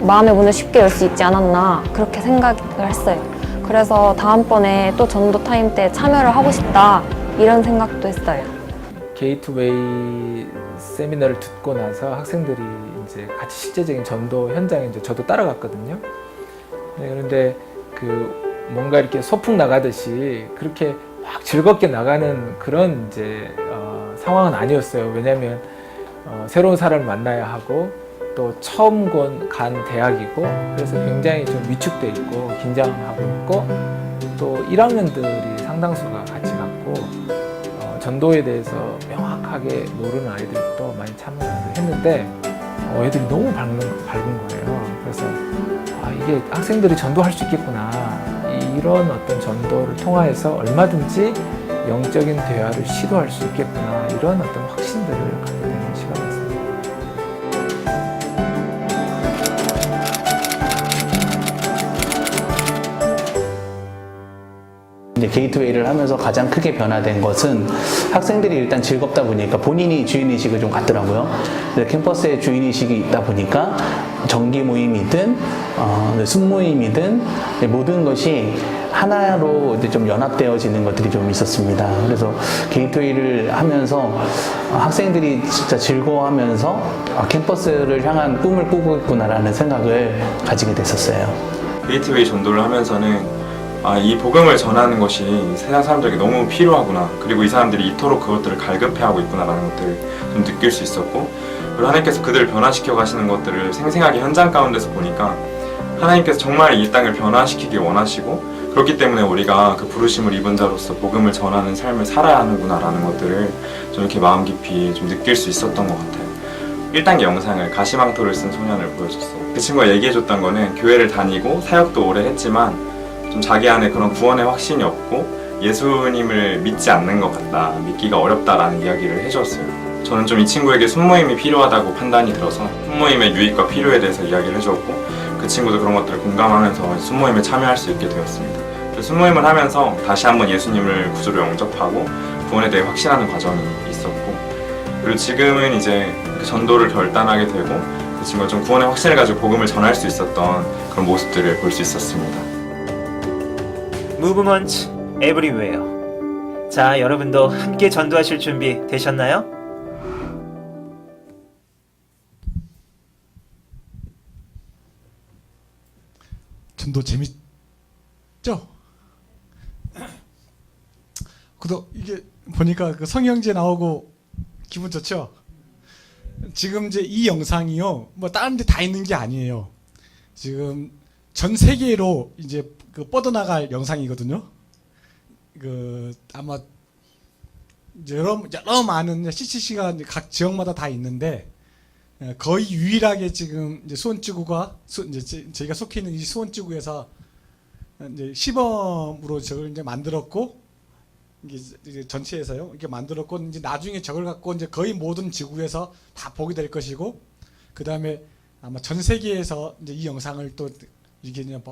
S11: 마음의 문을 쉽게 열 수 있지 않았나 그렇게 생각을 했어요. 그래서 다음번에 또 전도 타임 때 참여를 하고 싶다 이런 생각도 했어요.
S16: 게이트웨이 세미나를 듣고 나서 학생들이 이제 같이 실제적인 전도 현장에 이제 저도 따라갔거든요. 네, 그런데 뭔가 이렇게 소풍 나가듯이 그렇게 막 즐겁게 나가는 그런 이제 상황은 아니었어요. 왜냐하면 새로운 사람을 만나야 하고 또 처음 간 대학이고 그래서 굉장히 좀 위축돼 있고 긴장하고 있고 또 1학년들이 상당수가 같이 갔고 전도에 대해서 명확하게 모르는 아이들이 또 많이 참여를 했는데 애들이 너무 밝은 거예요. 그래서 이게 학생들이 전도할 수 있겠구나. 이런 어떤 전도를 통해서 얼마든지 영적인 대화를 시도할 수 있겠구나. 이런 어떤 확신들을 갖게 되는 시간이었습니다.
S17: 이제 게이트웨이를 하면서 가장 크게 변화된 것은 학생들이 일단 즐겁다 보니까 본인이 주인의식을 좀 갖더라고요. 캠퍼스에 주인의식이 있다 보니까 정기 모임이든 순모임이든 모든 것이 하나로 이제 좀 연합되어지는 것들이 좀 있었습니다. 그래서 게이트웨이를 하면서 학생들이 진짜 즐거워하면서 캠퍼스를 향한 꿈을 꾸고 있구나라는 생각을 가지게 됐었어요.
S18: 게이트웨이 전도를 하면서는 이 복음을 전하는 것이 세상 사람들에게 너무 필요하구나. 그리고 이 사람들이 이토록 그것들을 갈급해하고 있구나라는 것들을 좀 느낄 수 있었고, 그리고 하나님께서 그들을 변화시켜 가시는 것들을 생생하게 현장 가운데서 보니까 하나님께서 정말 이 땅을 변화시키길 원하시고, 그렇기 때문에 우리가 그 부르심을 입은 자로서 복음을 전하는 삶을 살아야 하는구나라는 것들을 좀 이렇게 마음 깊이 좀 느낄 수 있었던 것 같아요. 1단계 영상을 가시망토를 쓴 소년을 보여줬어요. 그 친구가 얘기해줬던 거는 교회를 다니고 사역도 오래 했지만 좀 자기 안에 그런 구원의 확신이 없고 예수님을 믿지 않는 것 같다, 믿기가 어렵다라는 이야기를 해줬어요. 저는 좀 이 친구에게 순모임이 필요하다고 판단이 들어서 순모임의 유익과 필요에 대해서 이야기를 해줬고, 그 친구도 그런 것들을 공감하면서 순모임에 참여할 수 있게 되었습니다. 순모임을 하면서 다시 한번 예수님을 구주로 영접하고 구원에 대해 확신하는 과정이 있었고, 그리고 지금은 이제 그 전도를 결단하게 되고 그 친구가 좀 구원의 확신을 가지고 복음을 전할 수 있었던 그런 모습들을 볼 수 있었습니다.
S9: 무브먼트 에브리웨어. 자, 여러분도 함께 전도하실 준비 되셨나요?
S1: 전도 재밌죠? 그도 이게 보니까 그 성형제 나오고 기분 좋죠? 지금 이제 이 영상이요, 뭐 다른 데 다 있는 게 아니에요. 지금 전 세계로 이제 그 뻗어나갈 영상이거든요. 그 아마 여러 많은 CCC가 각 지역마다 다 있는데 거의 유일하게 지금 이제 수원지구가 이제 저희가 속해 있는 이 수원지구에서 이제 시범으로 저걸 이제 만들었고 이게 전체에서요 이렇게 만들었고 이제 나중에 저걸 갖고 이제 거의 모든 지구에서 다 보게 될 것이고 그 다음에 아마 전 세계에서 이제 이 영상을 또 이게 그냥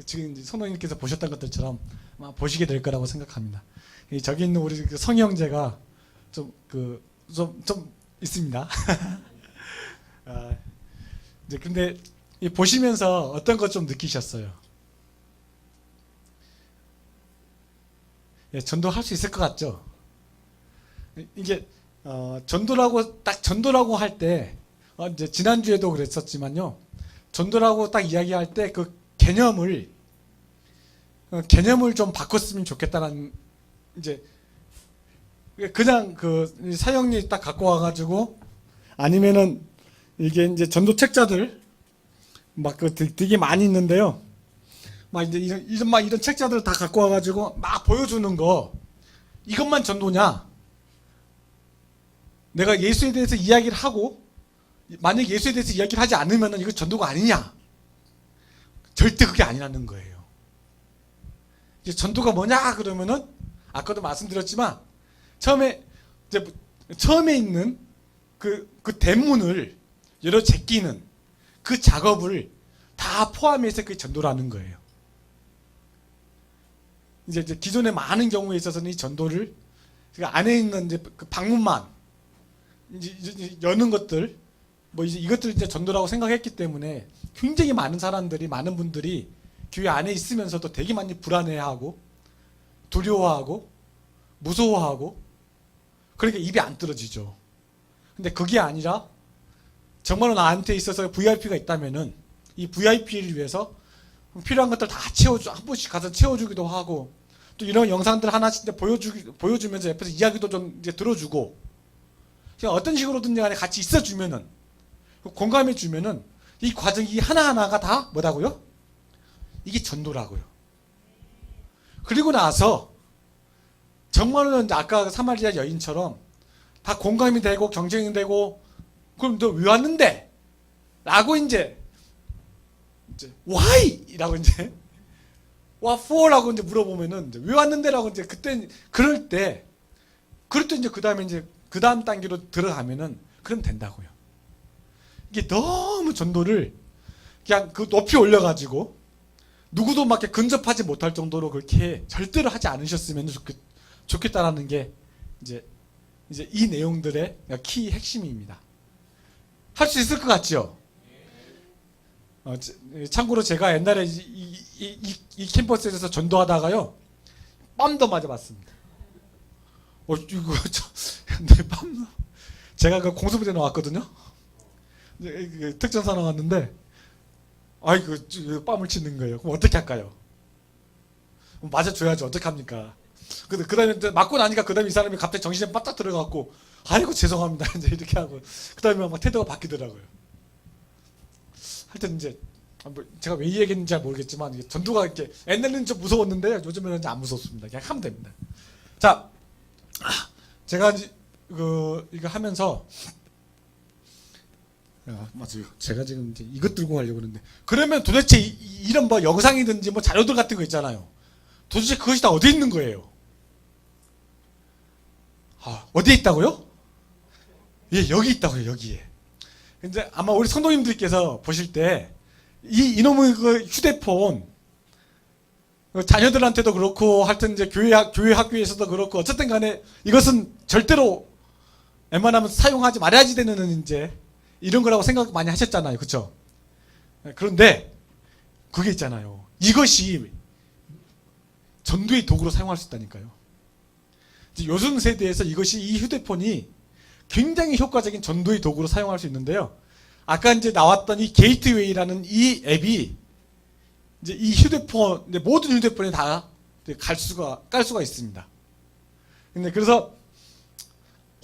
S1: 지금 선호님께서 보셨던 것들처럼 아마 보시게 될 거라고 생각합니다. 저기 있는 우리 그 성희 형제가 좀 있습니다. 이제 근데 보시면서 어떤 것 좀 느끼셨어요? 예, 전도할 수 있을 것 같죠? 이게 전도라고 할 때 이제 지난주에도 그랬었지만요. 전도라고 딱 이야기할 때 그 개념을 좀 바꿨으면 좋겠다는 이제 그냥 그 사형리 딱 갖고 와가지고 아니면은 이게 이제 전도 책자들 막 그 되게 많이 있는데요. 막 이제 이런 책자들 다 갖고 와가지고 막 보여주는 거 이것만 전도냐? 내가 예수에 대해서 이야기를 하고 만약 예수에 대해서 이야기를 하지 않으면은 이거 전도가 아니냐? 절대 그게 아니라는 거예요. 이제 전도가 뭐냐 그러면은 아까도 말씀드렸지만 처음에 있는 그 대문을 열어 제끼는 그 작업을 다 포함해서 그게 전도라는 거예요. 이제 기존의 많은 경우에 있어서는 이 전도를 그 안에 있는 이제 그 방문만 이제 여는 것들 뭐 이제 이것들 이제 전도라고 생각했기 때문에 굉장히 많은 분들이 교회 안에 있으면서도 되게 많이 불안해하고 두려워하고 무서워하고 그러니까 입이 안 떨어지죠. 근데 그게 아니라 정말로 나한테 있어서 VIP가 있다면은 이 VIP를 위해서 필요한 것들 다 한 번씩 가서 채워주기도 하고 또 이런 영상들 하나씩 보여주면서 옆에서 이야기도 좀 이제 들어주고 그냥 어떤 식으로든지 간에 같이 있어주면은 공감해주면은 이 과정이 하나하나가 다 뭐라고요? 이게 전도라고요. 그리고 나서 정말로 아까 사마리아 여인처럼 다 공감이 되고 경쟁이 되고 그럼 너 왜 왔는데? 라고 이제 why? 라고 이제 what for? 라고 이제 물어보면은 이제 왜 왔는데? 라고 이제 그럴 때 이제 그 다음 단계로 들어가면은 그럼 된다고요. 이게 너무 전도를 그냥 그 높이 올려가지고 누구도 막 이렇게 근접하지 못할 정도로 그렇게 절대로 하지 않으셨으면 좋겠다라는 게 이제 이 내용들의 키 핵심입니다. 할 수 있을 것 같죠? 참고로 제가 옛날에 이 캠퍼스에서 전도하다가요 뺨도 맞아봤습니다. 이거 내 뺨 제가 그 공수부대 나왔거든요. 특전사 나왔는데 뺨을 치는 거예요. 그럼 어떻게 할까요? 맞아줘야죠. 어떡합니까? 그 다음에 맞고 나니까 그 다음에 이 사람이 갑자기 정신에 바짝 들어가고 아이고 죄송합니다 이제 이렇게 하고 그 다음에 막 태도가 바뀌더라고요. 하여튼 이제 제가 왜 이 얘기했는지 잘 모르겠지만 이게 전도가 이렇게 옛날에는 좀 무서웠는데 요즘에는 이제 안 무섭습니다. 그냥 하면 됩니다. 자, 제가 이거 하면서 맞아요. 제가 지금 이제 이것 들고 가려고 그러는데 그러면 도대체 이런 뭐 영상이든지 뭐 자료들 같은 거 있잖아요. 도대체 그것이 다 어디 있는 거예요? 어디에 있다고요? 예, 여기 있다고요. 여기에. 근데 아마 우리 성도님들께서 보실 때 이놈의 그 휴대폰 자녀들한테도 그렇고 하여튼 이제 교회 학교에서도 그렇고 어쨌든 간에 이것은 절대로 웬만하면 사용하지 말아야지 되는 이제 이런 거라고 생각 많이 하셨잖아요. 그렇죠? 그런데 그게 있잖아요. 이것이 전도의 도구로 사용할 수 있다니까요. 요즘 세대에서 이 휴대폰이 굉장히 효과적인 전도의 도구로 사용할 수 있는데요. 아까 이제 나왔던 이 게이트웨이라는 이 앱이 이제 이 휴대폰, 모든 휴대폰에 다 깔 수가 있습니다. 근데 그래서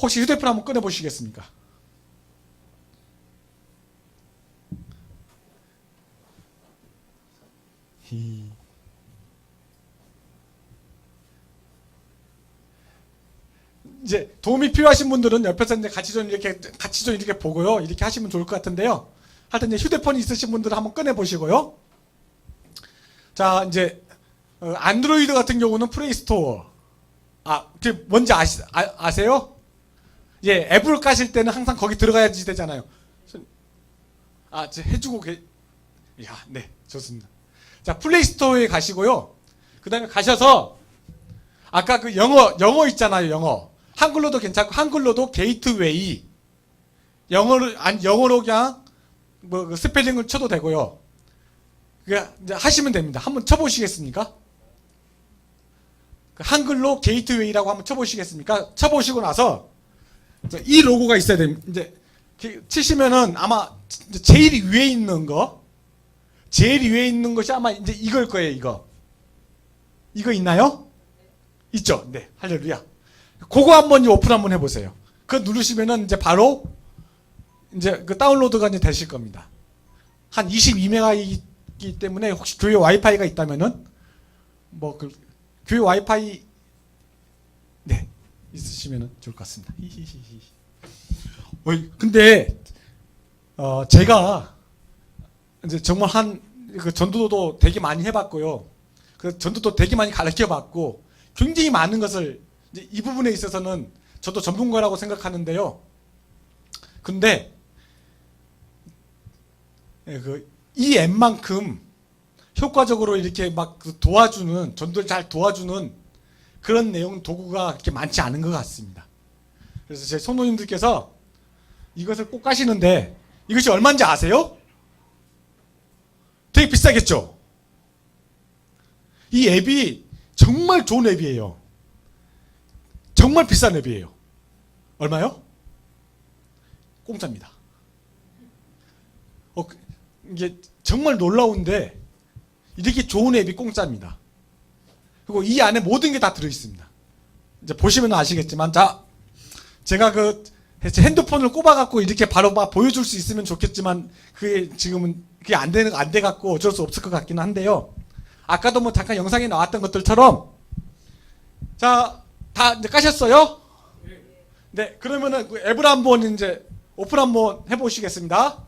S1: 혹시 휴대폰 한번 꺼내 보시겠습니까? 이제 도움이 필요하신 분들은 옆에서 이제 같이 좀 이렇게 보고요. 이렇게 하시면 좋을 것 같은데요. 하여튼 이제 휴대폰이 있으신 분들은 한번 꺼내 보시고요. 자, 이제 안드로이드 같은 경우는 플레이스토어. 그게 뭔지 아세요? 예, 앱을 까실 때는 항상 거기 들어가야지 되잖아요. 해주고 네, 좋습니다. 자, 플레이스토어에 가시고요. 그 다음에 가셔서 아까 그 영어 있잖아요, 영어. 한글로도 괜찮고 한글로도 게이트웨이. 영어로 그냥 그 스펠링을 쳐도 되고요. 그냥 이제 하시면 됩니다. 한번 쳐보시겠습니까? 한글로 게이트웨이라고 한번 쳐보시겠습니까? 쳐보시고 나서 이 로고가 있어야 됩니다. 이제 치시면은 아마 제일 위에 있는 것이 아마 이제 이걸 거예요. 이거 있나요? 있죠? 네, 할렐루야. 그거 한번 오픈 한번 해보세요. 그거 누르시면은 이제 바로 이제 그 다운로드가 이제 되실 겁니다. 한 22메가이기 때문에 혹시 교회 와이파이가 있다면은 교회 와이파이 네 있으시면은 좋을 것 같습니다. 근데 제가 이제 정말 그 전도도 되게 많이 해봤고요. 그 전도도 되게 많이 가르쳐봤고 굉장히 많은 것을 이제 이 부분에 있어서는 저도 전문가라고 생각하는데요. 근데 이 앱만큼 효과적으로 이렇게 막 도와주는 전도를 잘 도와주는 그런 내용 도구가 그렇게 많지 않은 것 같습니다. 그래서 제 성도님들께서 이것을 꼭 까시는데 이것이 얼마인지 아세요? 되게 비싸겠죠? 이 앱이 정말 좋은 앱이에요. 정말 비싼 앱이에요. 얼마요? 공짜입니다. 이게 정말 놀라운데 이렇게 좋은 앱이 공짜입니다. 그리고 이 안에 모든 게 다 들어있습니다. 이제 보시면 아시겠지만, 제가 제 핸드폰을 꼽아갖고 이렇게 바로 막 보여줄 수 있으면 좋겠지만, 그게 지금은 그게 안 돼갖고 어쩔 수 없을 것 같기는 한데요. 아까도 잠깐 영상에 나왔던 것들처럼, 다 이제 까셨어요? 네, 그러면은 그 앱을 한번 이제 오픈 한번 해보시겠습니다.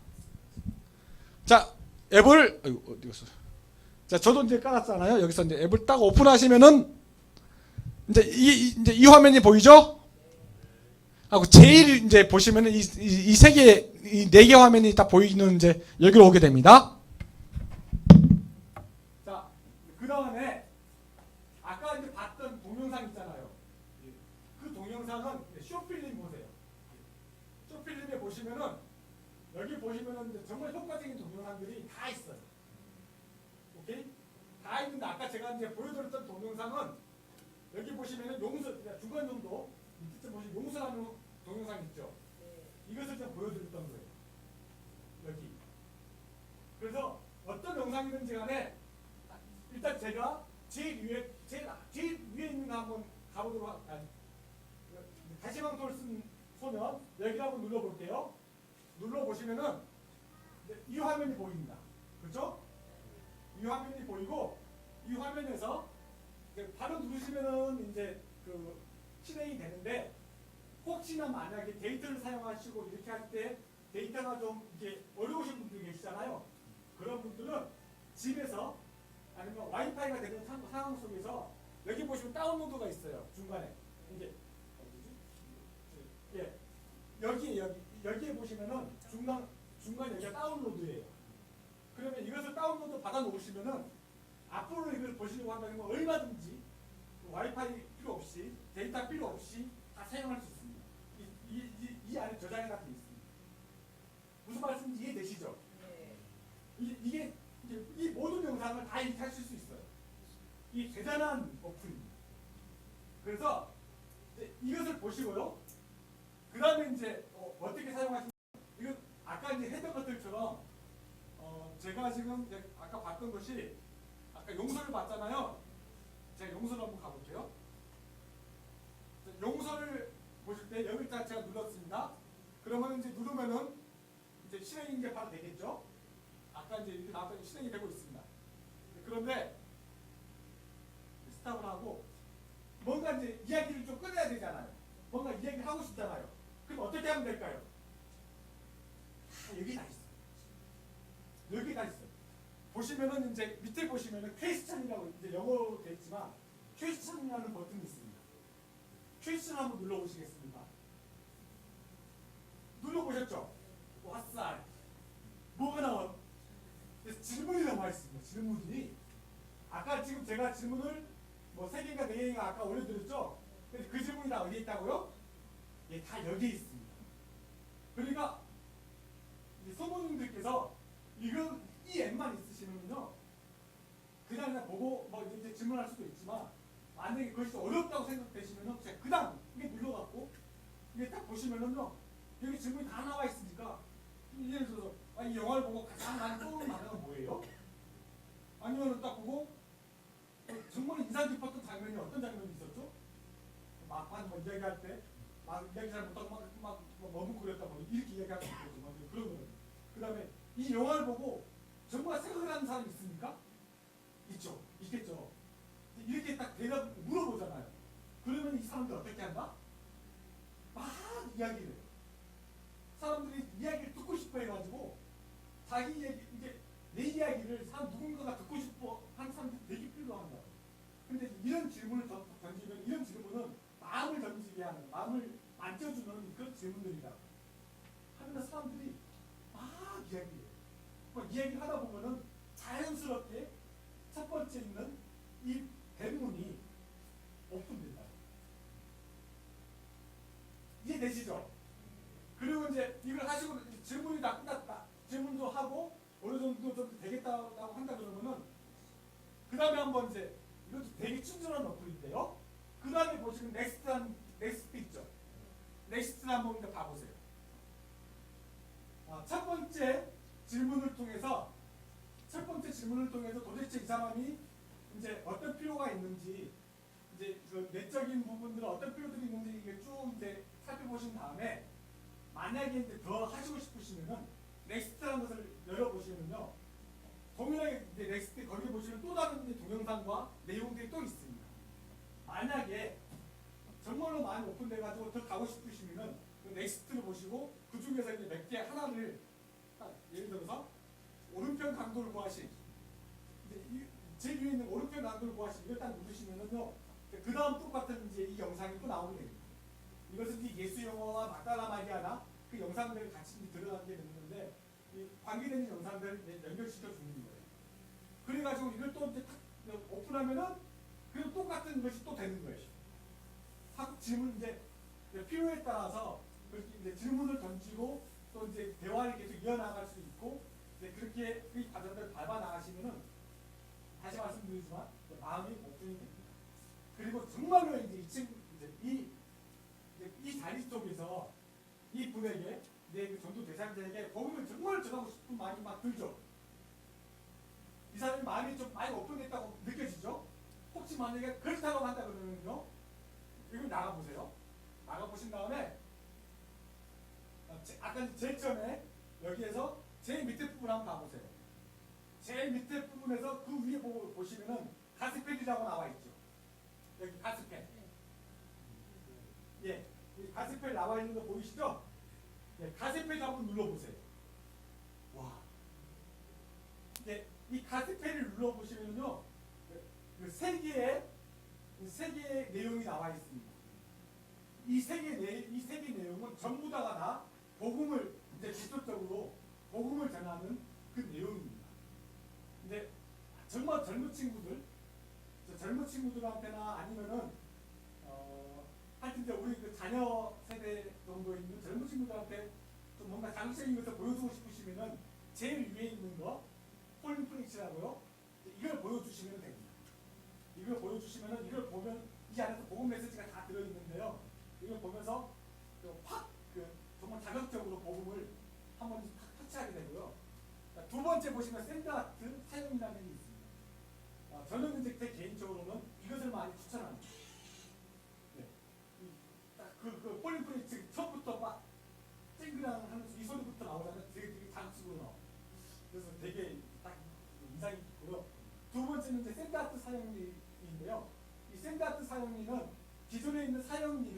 S1: 자, 앱을, 어디 갔어? 자, 저도 이제 깔았잖아요. 여기서 이제 앱을 딱 오픈하시면은 이제 이 화면이 보이죠? 하고 제일 이제 보시면은 이 세 개, 이 네 개 화면이 다 보이는 이제 여기로 오게 됩니다. 자, 그 다음에 아까 이제 봤던 동영상 있잖아요. 그 동영상은 쇼필름 보세요. 쇼필름에 보시면은 여기 보시면은 이제 정말 효과적인 동영상들이 다 있어요. 오케이? 다 있는데 아까 제가 이제 보여드렸던 동영상은 여기 보시면은 중간 정도 밑에 보시면 용서하는 동영상 있죠? 이것을 좀 보여드렸던 거예요. 여기. 그래서 어떤 영상이든지 간에 일단 제가 제일 위에 있는 거 한번 가보도록 다시방 돌슨 소년 여기를 한번 눌러볼게요. 눌러보시면은 이 화면이 보입니다. 그렇죠? 이 화면이 보이고 이 화면에서 바로 누르시면은 이제 실행이 되는데 혹시나 만약에 데이터를 사용하시고 이렇게 할 때 데이터가 좀 이렇게 어려우신 분들이 계시잖아요. 그런 분들은 집에서 아니면 와이파이가 되는 상황 속에서 여기 보시면 다운로드가 있어요. 중간에 이게 여기에 보시면은 중간 여기가 다운로드예요. 그러면 이것을 다운로드 받아 놓으시면은 앞으로 이걸 보시려고 한다면 얼마든지 와이파이 필요 없이 데이터 필요 없이 다 사용할 수 있습니다. 이 안에 저장이 다 되어 있습니다. 무슨 말씀인지 이해되시죠? 네. 이 모든 영상을 다 이렇게 하실 수 있어요. 이 대단한 어플입니다. 그래서 이것을 보시고요. 그 다음에 이제 어떻게 사용하시면 이거 아까 이제 했던 것들처럼 제가 지금 아까 봤던 것이 아까 용서를 봤잖아요. 제가 용서를 한번 가볼게요. 용서를 보실 때 여기 다 제가 눌렀습니다. 그러면 이제 누르면은 이제 실행이 이제 바로 되겠죠. 아까 이제 이렇게 나왔더니 실행이 되고 있습니다. 그런데 스탑을 하고 뭔가 이제 이야기를 좀 꺼내야 되잖아요. 뭔가 이야기를 하고 싶잖아요. 그럼 어떻게 하면 될까요? 여기 다 있어요. 여기 다 있어요. 보시면은 이제 밑에 보시면은 퀘스천이라고 이제 영어로 되어 있지만 퀘스천이라는 버튼이 있습니다. 퀘스천 한번 눌러보시겠습니다. 눌러보셨죠? 왓살 뭐가 나와? 질문이 나와 있습니다. 질문이 아까 지금 제가 질문을 뭐 3개인가 4개인가 아까 올려드렸죠? 근데 그 질문이 다 어디에 있다고요? 예, 다 여기에 있습니다. 그러니까 소모님들께서 이건 이 앱만 있으시면요 그냥 보고 뭐 이제 질문할 수도 있지만 만약에 그것이 어렵다고 생각되시면은 제가 그냥 이게 눌러갖고 이게 딱 보시면은요 여기 질문이 다 나와 있으니까 예를 들어서 이 영화를 보고 가장 많이 떠오르는 단어가 뭐예요? 아니면은 딱 보고 정말 인상 깊었던 장면이 어떤 장면이 있었죠? 막판 뭐 이야기할 때 막 이야기 잘 못하고 막 머뭇거렸다 뭐 이렇게 이야기할 수 있겠지만 그런 거는 그 다음에 이 영화를 보고 정말 생각을 하는 사람이 있습니까? 있죠. 있겠죠. 이렇게 딱 대답 물어보잖아요. 그러면 이 사람들 어떻게 한다? 막 이야기를 해요. 사람들이 이야기를 듣고 싶어 해가지고 자기 이야기, 이제 내 이야기를 사람 누군가가 듣고 싶어 하는 사람들이 되게 필요한 거예요. 근데 이런 질문을 던지면 이런 질문은 마음을 던지게 하는, 마음을 만져주는 그런 질문들이다. 하면 사람들이 막 이야기해요. 이야기를 하다 보면은 자연스럽게 첫 번째 있는 이 대문이 오픈된다. 이해되시죠? 그리고 이제 이걸 하시고 질문이 다 끝났다. 질문도 하고 어느 정도 좀 되겠다고 한다 그러면은 그 다음에 한번 이제 이것도 되게 친절한 어플인데요. 그 다음에 보시면 넥스트 있죠. 넥스트를 한번 이제 봐보세요. 첫 번째 질문을 통해서 도대체 이 사람이 이제 어떤 필요가 있는지 이제 그 내적인 부분들 어떤 필요들이 있는지 이게 쭉 이제 살펴보신 다음에 만약에 이제 더 하시고 싶으시면은 넥스트라는 것을 열어보시면요. 동일하게 이제 넥스트 거기 보시면 또 다른 이제 동영상과 내용들이 또 있습니다. 만약에 정말로 많이 오픈돼가지고 더 가고 싶으시면은 그 넥스트를 보시고 그 중에서 이제 몇 개 하나를 딱 예를 들어서 오른편 강도를 구하시. 이제 제일 위에 있는 오른편 강도를 구하시. 이걸 딱 누르시면은요. 그 다음 똑같은 이제 이 영상이 또 나오게 됩니다. 이것은 이제 예수 영어와 막달라 마리아나 그 영상들을 같이 들어가게 되는데 이 관계되는 영상들을 이제 연결시켜 주는 거예요. 그래가지고 이걸 또 이제 탁 오픈하면은 그럼 똑같은 것이 또 되는 거예요. 질문 이제 필요에 따라서 그렇게 이제 질문을 던지고 또 이제 대화를 계속 이어나갈 수 있고 이제 그렇게 이 과정을 밟아 나가시면은 다시 말씀드리지만 마음이 오픈이 됩니다. 그리고 정말로 이제 이 친구 이제 이 자리 속에서 이 분에게 내 그 전도 대상자에게 복음을 정말 전하고 싶은 마음이 막 들죠. 이 사람이 마음이 좀 많이 오픈됐다고 느껴지죠. 혹시 만약에 그렇다고 한다 그러면요, 이걸 나가보세요. 나가보신 다음에 아까 제일 처음에 여기에서 제일 밑에 부분 한번 가보세요. 제일 밑에 부분에서 그 위에 보시면은 가스펠이라고 나와 있죠. 여기 가스펠. 예, 이 가스펠 나와 있는 거 보이시죠? 예, 가스펠 한번 눌러보세요. 와. 이제 이 가스펠을 눌러보시면요, 그 세 개의 내용이 나와 있습니다. 이 세 개 내용은 전부 다가 복음을 이제 직접적으로 복음을 전하는 그 내용입니다. 근데 정말 젊은 친구들한테나 아니면은 하여튼 이제 우리 그 자녀 세대 정도 있는 젊은 친구들한테 좀 뭔가 자극적인 것을 보여주고 싶으시면은 제일 위에 있는 거 폴리프닉스라고요. 이걸 보여주시면 됩니다. 이걸 보여주시면은 이걸 보면 이 안에서 복음 메시지가 다 들어있는데요. 이걸 보면서 확 정말 자극적으로 복음을 한번 터치하게 되고요. 두 번째 보시면 샌드아트 사용이라는 게 있습니다. 저는 이제 제 개인적으로는 이것을 많이 추천합니다. 네. 그 폴리프닉스 처음부터 막 쨍그랑 하는 이 소리부터 나오잖아요. 되게 자극적으로 나와요. 그래서 되게 딱 인상이 깊고요. 두 번째 쓰는 이제 샌드아트 사용리인데요. 이 샌드아트 사용리는 기존에 있는 사용리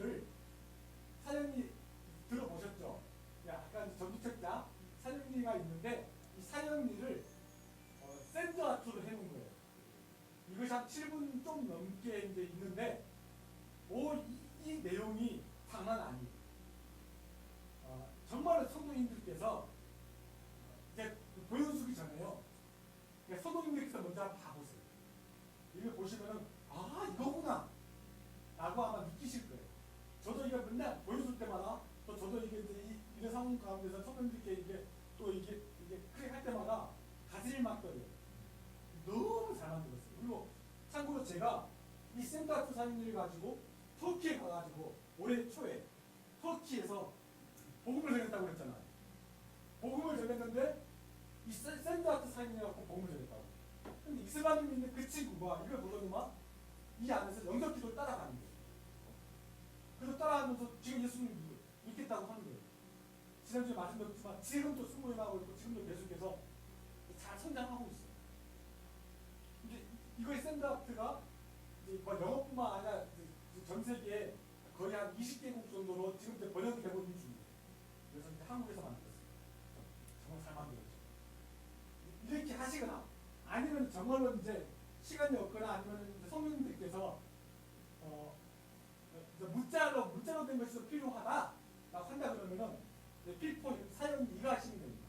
S1: 들어보셨죠? 아까 전기책자 사용리가 있는데 이 사용리를 샌드아트로 해놓은 거예요. 이것이 한 7분 좀 넘게 이제 있는데 이 내용이 장난 아니에요. 정말 성도님들께서 이제 보여주기 전에요. 그러니까 성도님들께서 먼저 한번 봐보세요. 이거 보시면은 이거구나 라고 아마 느끼실 거예요. 저도 이거 맨날 보여줄 때마다 또 저도 이게 이제 이런 상황 가운데서 성도님들께 이게 크게 할 때마다 가슴이 막 떨려요. 너무 잘 만들었어요. 그리고 참고로 제가 이 샌드아트 사용리를 가지고 터키에 가가지고 올해 초에 터키에서 복음을 전했다고 그랬잖아요. 복음을 전했는데 이 샌드아트 사용리를 갖고 복음을 전했다고. 근데 이슬람이 있는 그 친구가 이걸 보더니만 이 안에서 영적 기도를 따라가는 거예요. 그래서 따라하면서 지금 예수님 믿겠다고 하는 거예요. 지난주에 말씀드렸지만 지금도 승부해나가고 있고 지금도 계속해서 잘 성장하고 있어요. 이제 이거의 샌드아트가 이제 영어뿐만 아니라 전 세계에 거의 한 20개국 정도로 지금 번역이 되고 있는 중이에요. 그래서 이제 한국에서 만들었어요. 정말 잘 만들었죠. 이렇게 하시거나 아니면 정말로 이제 시간이 없거나 아니면 성령님들께서 문자로 된 것이 필요하다라고 한다 그러면은 필포 사용 이거 하시면 됩니다.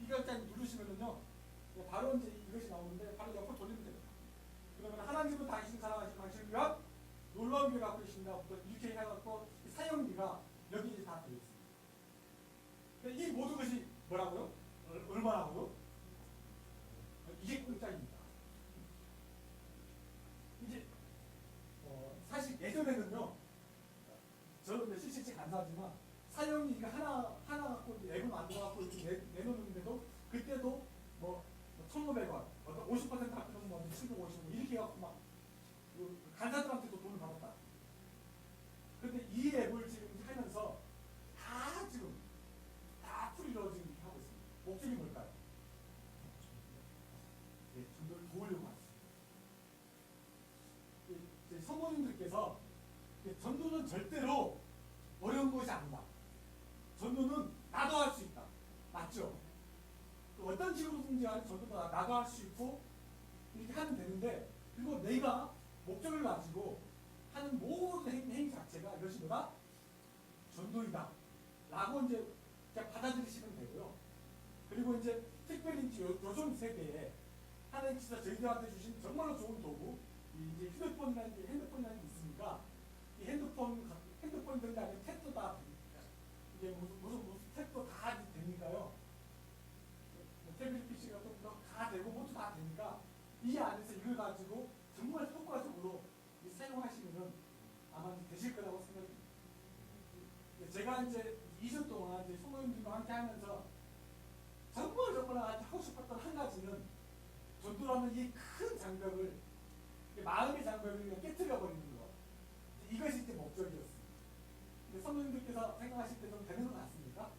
S1: 이거 일단 누르시면은요 바로 이제 이것이 나오는데 바로 옆으로 돌리면 됩니다. 그러면 하나님은 당신 사랑하시는 당신을 위한 놀라운 교회 갖고 계신다부터 이렇게 해갖고 사용비가 여기 이제 다 들어있습니다. 이 모든 것이 뭐라고요? 얼마라고요? 이게 공짜입니다. 이제 사실 예전에는요, 저는 실질적 간사지만 사용이 이거 하나 갖고 앱을 만들어갖고 이렇게 내놓는데도 그때도 1,500원, 50% 합해서 750원 이렇게 해갖고 막 간사들한테도 돈을 받았다. 그런데 이 앱을 지금 하면서 지금 다 프리로 지금 이렇게 하고 있습니다. 목적이 뭘까요? 전도를 도우려고 하습니다. 성모님들께서 전도는 절대로 어려운 것이 아니다. 전도는 나도 할 수 있다. 맞죠? 어떤 식으로든지 간에 전도도 나도 할 수 있고 이렇게 하면 되는데 그리고 내가 목적을 가지고 하는 모든 행위 자체가 이것이 뭐다? 전도이다. 라고 이제 그냥 받아들이시면 되고요. 그리고 이제 특별히 요즘 세대에 하나님께서 저희들한테 주신 정말로 좋은 도구, 이제 핸드폰이라는 게 있으니까 이 핸드폰들이 아니라 탭도 다 이게 무슨 탭도 다 되니까요. 태블릿 PC가 또 다 되고 모두 다 되니까 이 안에서 이걸 가지고 정말 효과적으로 사용하시면은 아마 되실 거라고 생각합니다. 제가 이제 2주 동안 이제 성도님들과 함께 하면서 정말 하고 싶었던 한 가지는 전도라는 이 큰 장벽을 마음의 장벽을 깨뜨려 버리는 거. 이것이 이제 목적이었습니다. 근데 성도님들께서 생각하실 때 좀 되는 것 같습니까?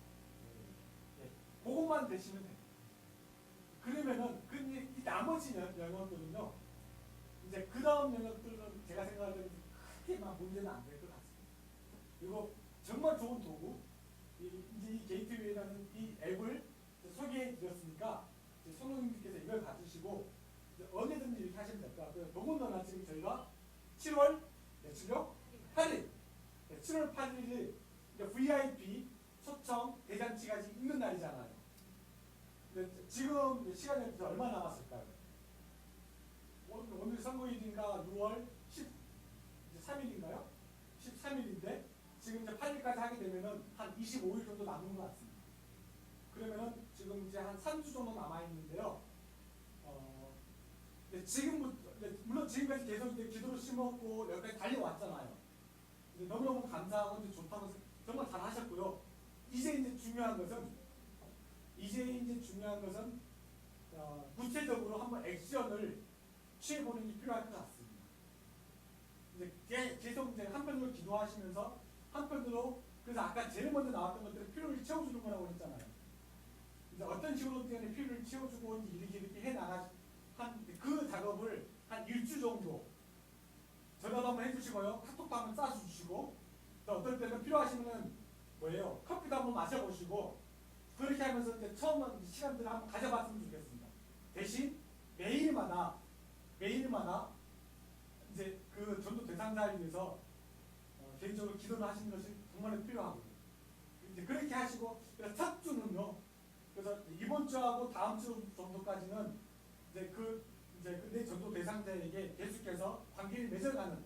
S1: 그것만 되시면 돼요. 그러면은 이 나머지 영역들은요, 이제 그 다음 영역들은 제가 생각할 때는 크게 막 문제는 안 될 것 같습니다. 그리고 정말 좋은 도구, 이제 이 게이트웨이라는 이 앱을 소개해 드렸으니까 성도님들께서 이걸 가지시고 언제든지 이렇게 하시면 될 것 같고요. 더군다나 지금 저희가 7월 며칠요? 8일. 7월 8일이 VIP 초청 대잔치가 지금 있는 날이잖아요. 지금 시간이 얼마 남았을까요? 오늘 선거일인가 6월 13일인가요? 13일인데 지금 이제 8일까지 하게 되면은 한 25일 정도 남은 것 같습니다. 그러면은 지금 이제 한 3주 정도 남아있는데요. 지금, 물론 지금까지 계속 이제 기도를 심었고, 여기까지 달려왔잖아요. 너무너무 감사하고 좋다고 정말 잘 하셨고요. 이제 중요한 것은, 구체적으로 한번 액션을 취해보는 게 필요할 것 같습니다. 이제 계속 이제 한편으로 기도하시면서, 한편으로, 그래서 아까 제일 먼저 나왔던 것들은 필요를 채워주는 거라고 했잖아요. 이제 어떤 식으로 필요를 채워주고 이렇게 해 나가 한 그 작업을 한 일주 정도 전화도 한번 해주시고요. 카톡도 한번 쏴주시고 또 어떨 때는 필요하시면 뭐예요? 커피도 한번 마셔보시고 그렇게 하면서 이제 처음 시간들을 한번 가져봤으면 좋겠습니다. 대신 매일마다 이제 그 전도 대상자를 위해서 개인적으로 기도를 하시는 것이 정말 필요하고요. 이제 그렇게 하시고 그래서 첫 주는요. 그래서 이번 주하고 다음 주 정도까지는 이제 내 전도 대상자에게 계속해서 관계를 맺어가는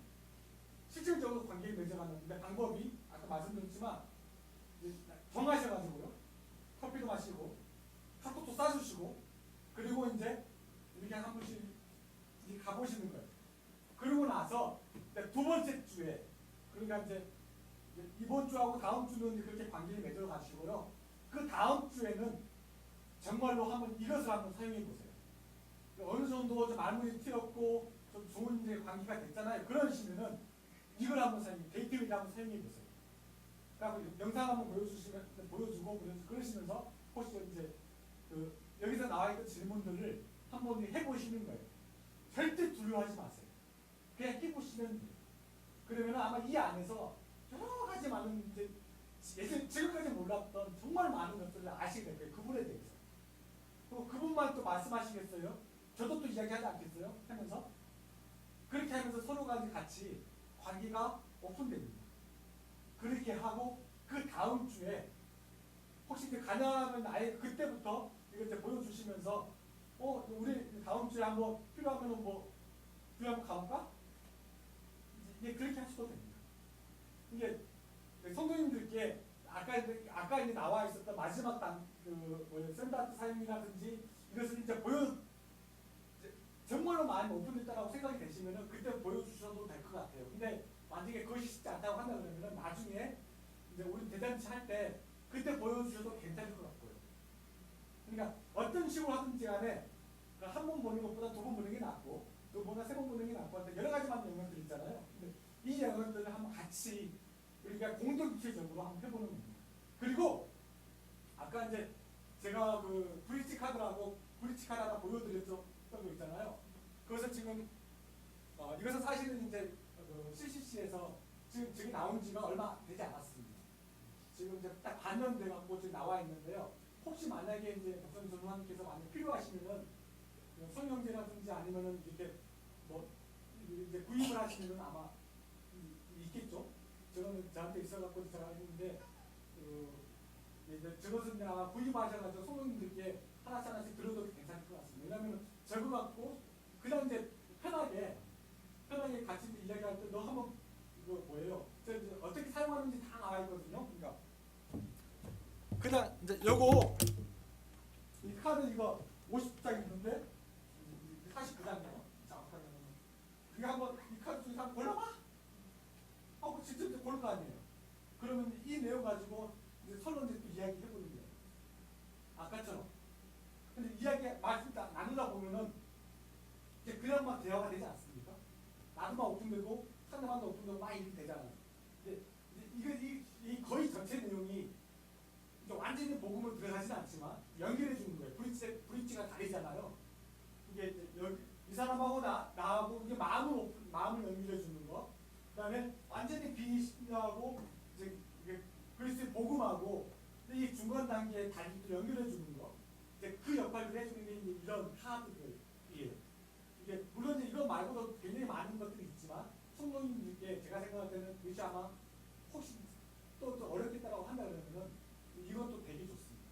S1: 실질적으로 관계를 맺어가는 근데 방법이 아까 말씀드렸지만 정하셔가지고요. 커피도 마시고 카톡도 쏴주시고 그리고 이제 이렇게 한 번씩 이렇게 가보시는 거예요. 그러고 나서 두 번째 주에 그러니까 이제 이번 주하고 다음 주는 그렇게 관계를 맺어 가시고요. 그 다음 주에는 정말로 한번 이것을 한번 사용해 보세요. 어느 정도 좀 말문이 트였고 좀 좋은 이제 관계가 됐잖아요. 그러시면은 이걸 한번 데이트웨이를 한번 사용해 보세요. 그리고 영상 한번 보여주고 그러시면서 혹시 이제 여기서 나와 있는 질문들을 한번 해보시는 거예요. 절대 두려워하지 마세요. 그냥 해보시면 돼요. 그러면 아마 이 안에서 여러 가지 많은 이제 지금까지 몰랐던 정말 많은 것들을 아시게 될 거예요. 그분에 대해서. 그리고 그분만 또 말씀하시겠어요? 저도 또 이야기하지 않겠어요? 하면서 그렇게 하면서 서로가 같이 관계가 오픈됩니다. 그렇게 하고 그 다음 주에 혹시 이제 가능하면 아예 그때부터 이거 이제 보여주시면서 우리 다음 주에 한번 필요하면 우리 한번 가볼까? 이제 그렇게 하셔도 됩니다. 이게 성도님들께 아까 이제 나와 있었던 마지막 샌드아트 사용이라든지 이것을 이제 정말로 많이 오픈됐다고 생각이 되시면은 그때 보여주셔도 될 것 같아요. 근데 만약에 그것이 쉽지 않다고 한다 그러면은 나중에 이제 우리 대잔치 할 때 그때 보여주셔도 괜찮을 것 같고요. 그러니까 어떤 식으로 하든지 간에 한 번 보는 것보다 두 번 보는 게 낫고 두 번이나 세 번 보는 게 낫고 여러 가지 많은 영역들이 있잖아요. 근데 이 영역들을 한번 같이 우리가 공동체적으로 한번 해보는 겁니다. 그리고 아까 이제 제가 그 브릿지 카드 하나 보여드렸던 거 있잖아요. 그것은 지금 이것은 사실은 이제 CCC에서 지금 저기 나온 지가 얼마 되지 않았습니다. 지금 이제 딱 반년 돼갖고 지금 나와 있는데요. 혹시 만약에 이제 박선희 전무관님께서 만약 필요하시면은 성형제라든지 아니면은 이렇게 이제 구입을 하시면은 아마 있겠죠. 저거는 저한테 있어갖고 제가 했는데 이제 저것은 아마 구입하셔가지고 성도님들께 하나씩 들어도 괜찮을 것 같습니다. 왜냐하면 저거 갖고 그냥 이제 편하게 같이 이야기할 때 너 한번 이거 뭐예요? 이제 어떻게 사용하는지 다 나와 있거든요. 그러니까 그냥 이제 요거 이 카드 이거 50장 있는데 49장이요. 그게 한번 이 카드 중에서 한번 골라봐. 직접 고를 거 아니에요. 그러면 이 내용 가지고 이제 설론 이제 또 이야기 해보는 거예요. 아까처럼. 근데 말씀 나누다 보면은 이제 그냥만 대화가 되지 않습니까? 나도만 오픈되고 상대방도 오픈되고 막 이렇게 되잖아요. 근데 이게 거의 전체 내용이 이제 완전히 복음으로 들어가지는 않지만 연결해 주는 거예요. 브릿지가 다르잖아요. 이게 이 사람하고 나하고 이게 마음을 연결해 주는 거. 그다음에 완전히 비신하고 이제 그리스도의 복음하고 이 중간 단계의 단위를 연결해 주는 거. 이제 그 역할을 해주는 게 이런 카드들이에요. 이게 물론 이거 말고도 굉장히 많은 것들이 있지만 성도님들께 제가 생각할 때는 이것이 아마 혹시 또 어렵겠다라고 한다 그러면은 이것도 되게 좋습니다.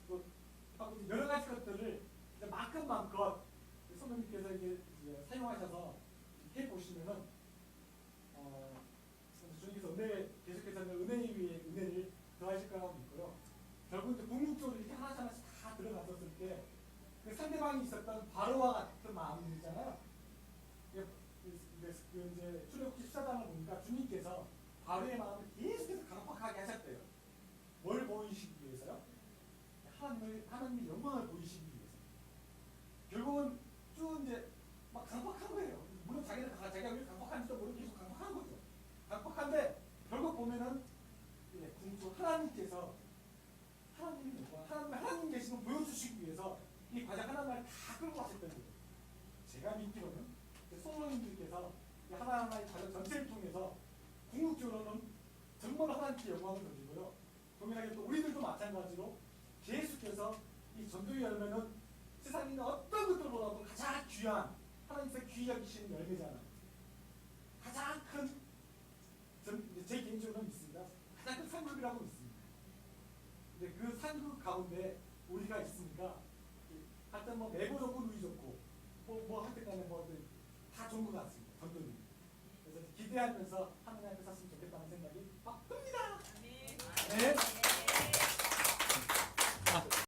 S1: 또 여러 가지 것들을 이제 만큼만큼 성도님께서 이제 사용하셔서 해 보시면은 주님께서 계속해서 은혜 위에 은혜를 더하실 거라고 믿고요. 결국 이제 궁극적으로 이렇게 하나씩 다 들어갔었을 때 그 상대방이 있었던 바로와 같은 마음이 있잖아요. 이제 출애굽기 14장을 보니까 주님께서 바로의 마음을 계속해서 강팍하게 하셨대요. 뭘 보이시기 위해서요? 하나님의 영광을 보이시기 위해서. 결국은 쭉 이제 막 강팍한 거예요. 물론 자기가 왜 강팍한지도 모르고 계속 강팍한 거죠. 강팍한데 결국 보면은 하나님께서 하나님 계시는 보여주시기 위해서 이 과정 하나를 다 끌고 가셨던 거예요. 제가 믿기로는 성모님들께서 하나하나의 과정 전체를 통해서 궁극적으로는 정말 하나님께 영광을 돌리고요. 동일하게 또 우리들도 마찬가지로 예수께서 이 전도의 열매는 세상에 있는 어떤 것들보다도 가장 귀한 하나님께서 귀히 여기시는 열매잖아요. 가장 큰, 제 개인적으로 믿습니다. 가장 큰 상급이라고 믿습니다. 근데 그 상급 가운데 우리가 있으니까 하여튼 뭐 내부적으로 우리 좋고 뭐 할 때까지 다 좋은 것 같습니다. 전도는. 그래서 기대하면서 하나님 앞에 섰으면 좋겠다는 생각이 막 듭니다. 네.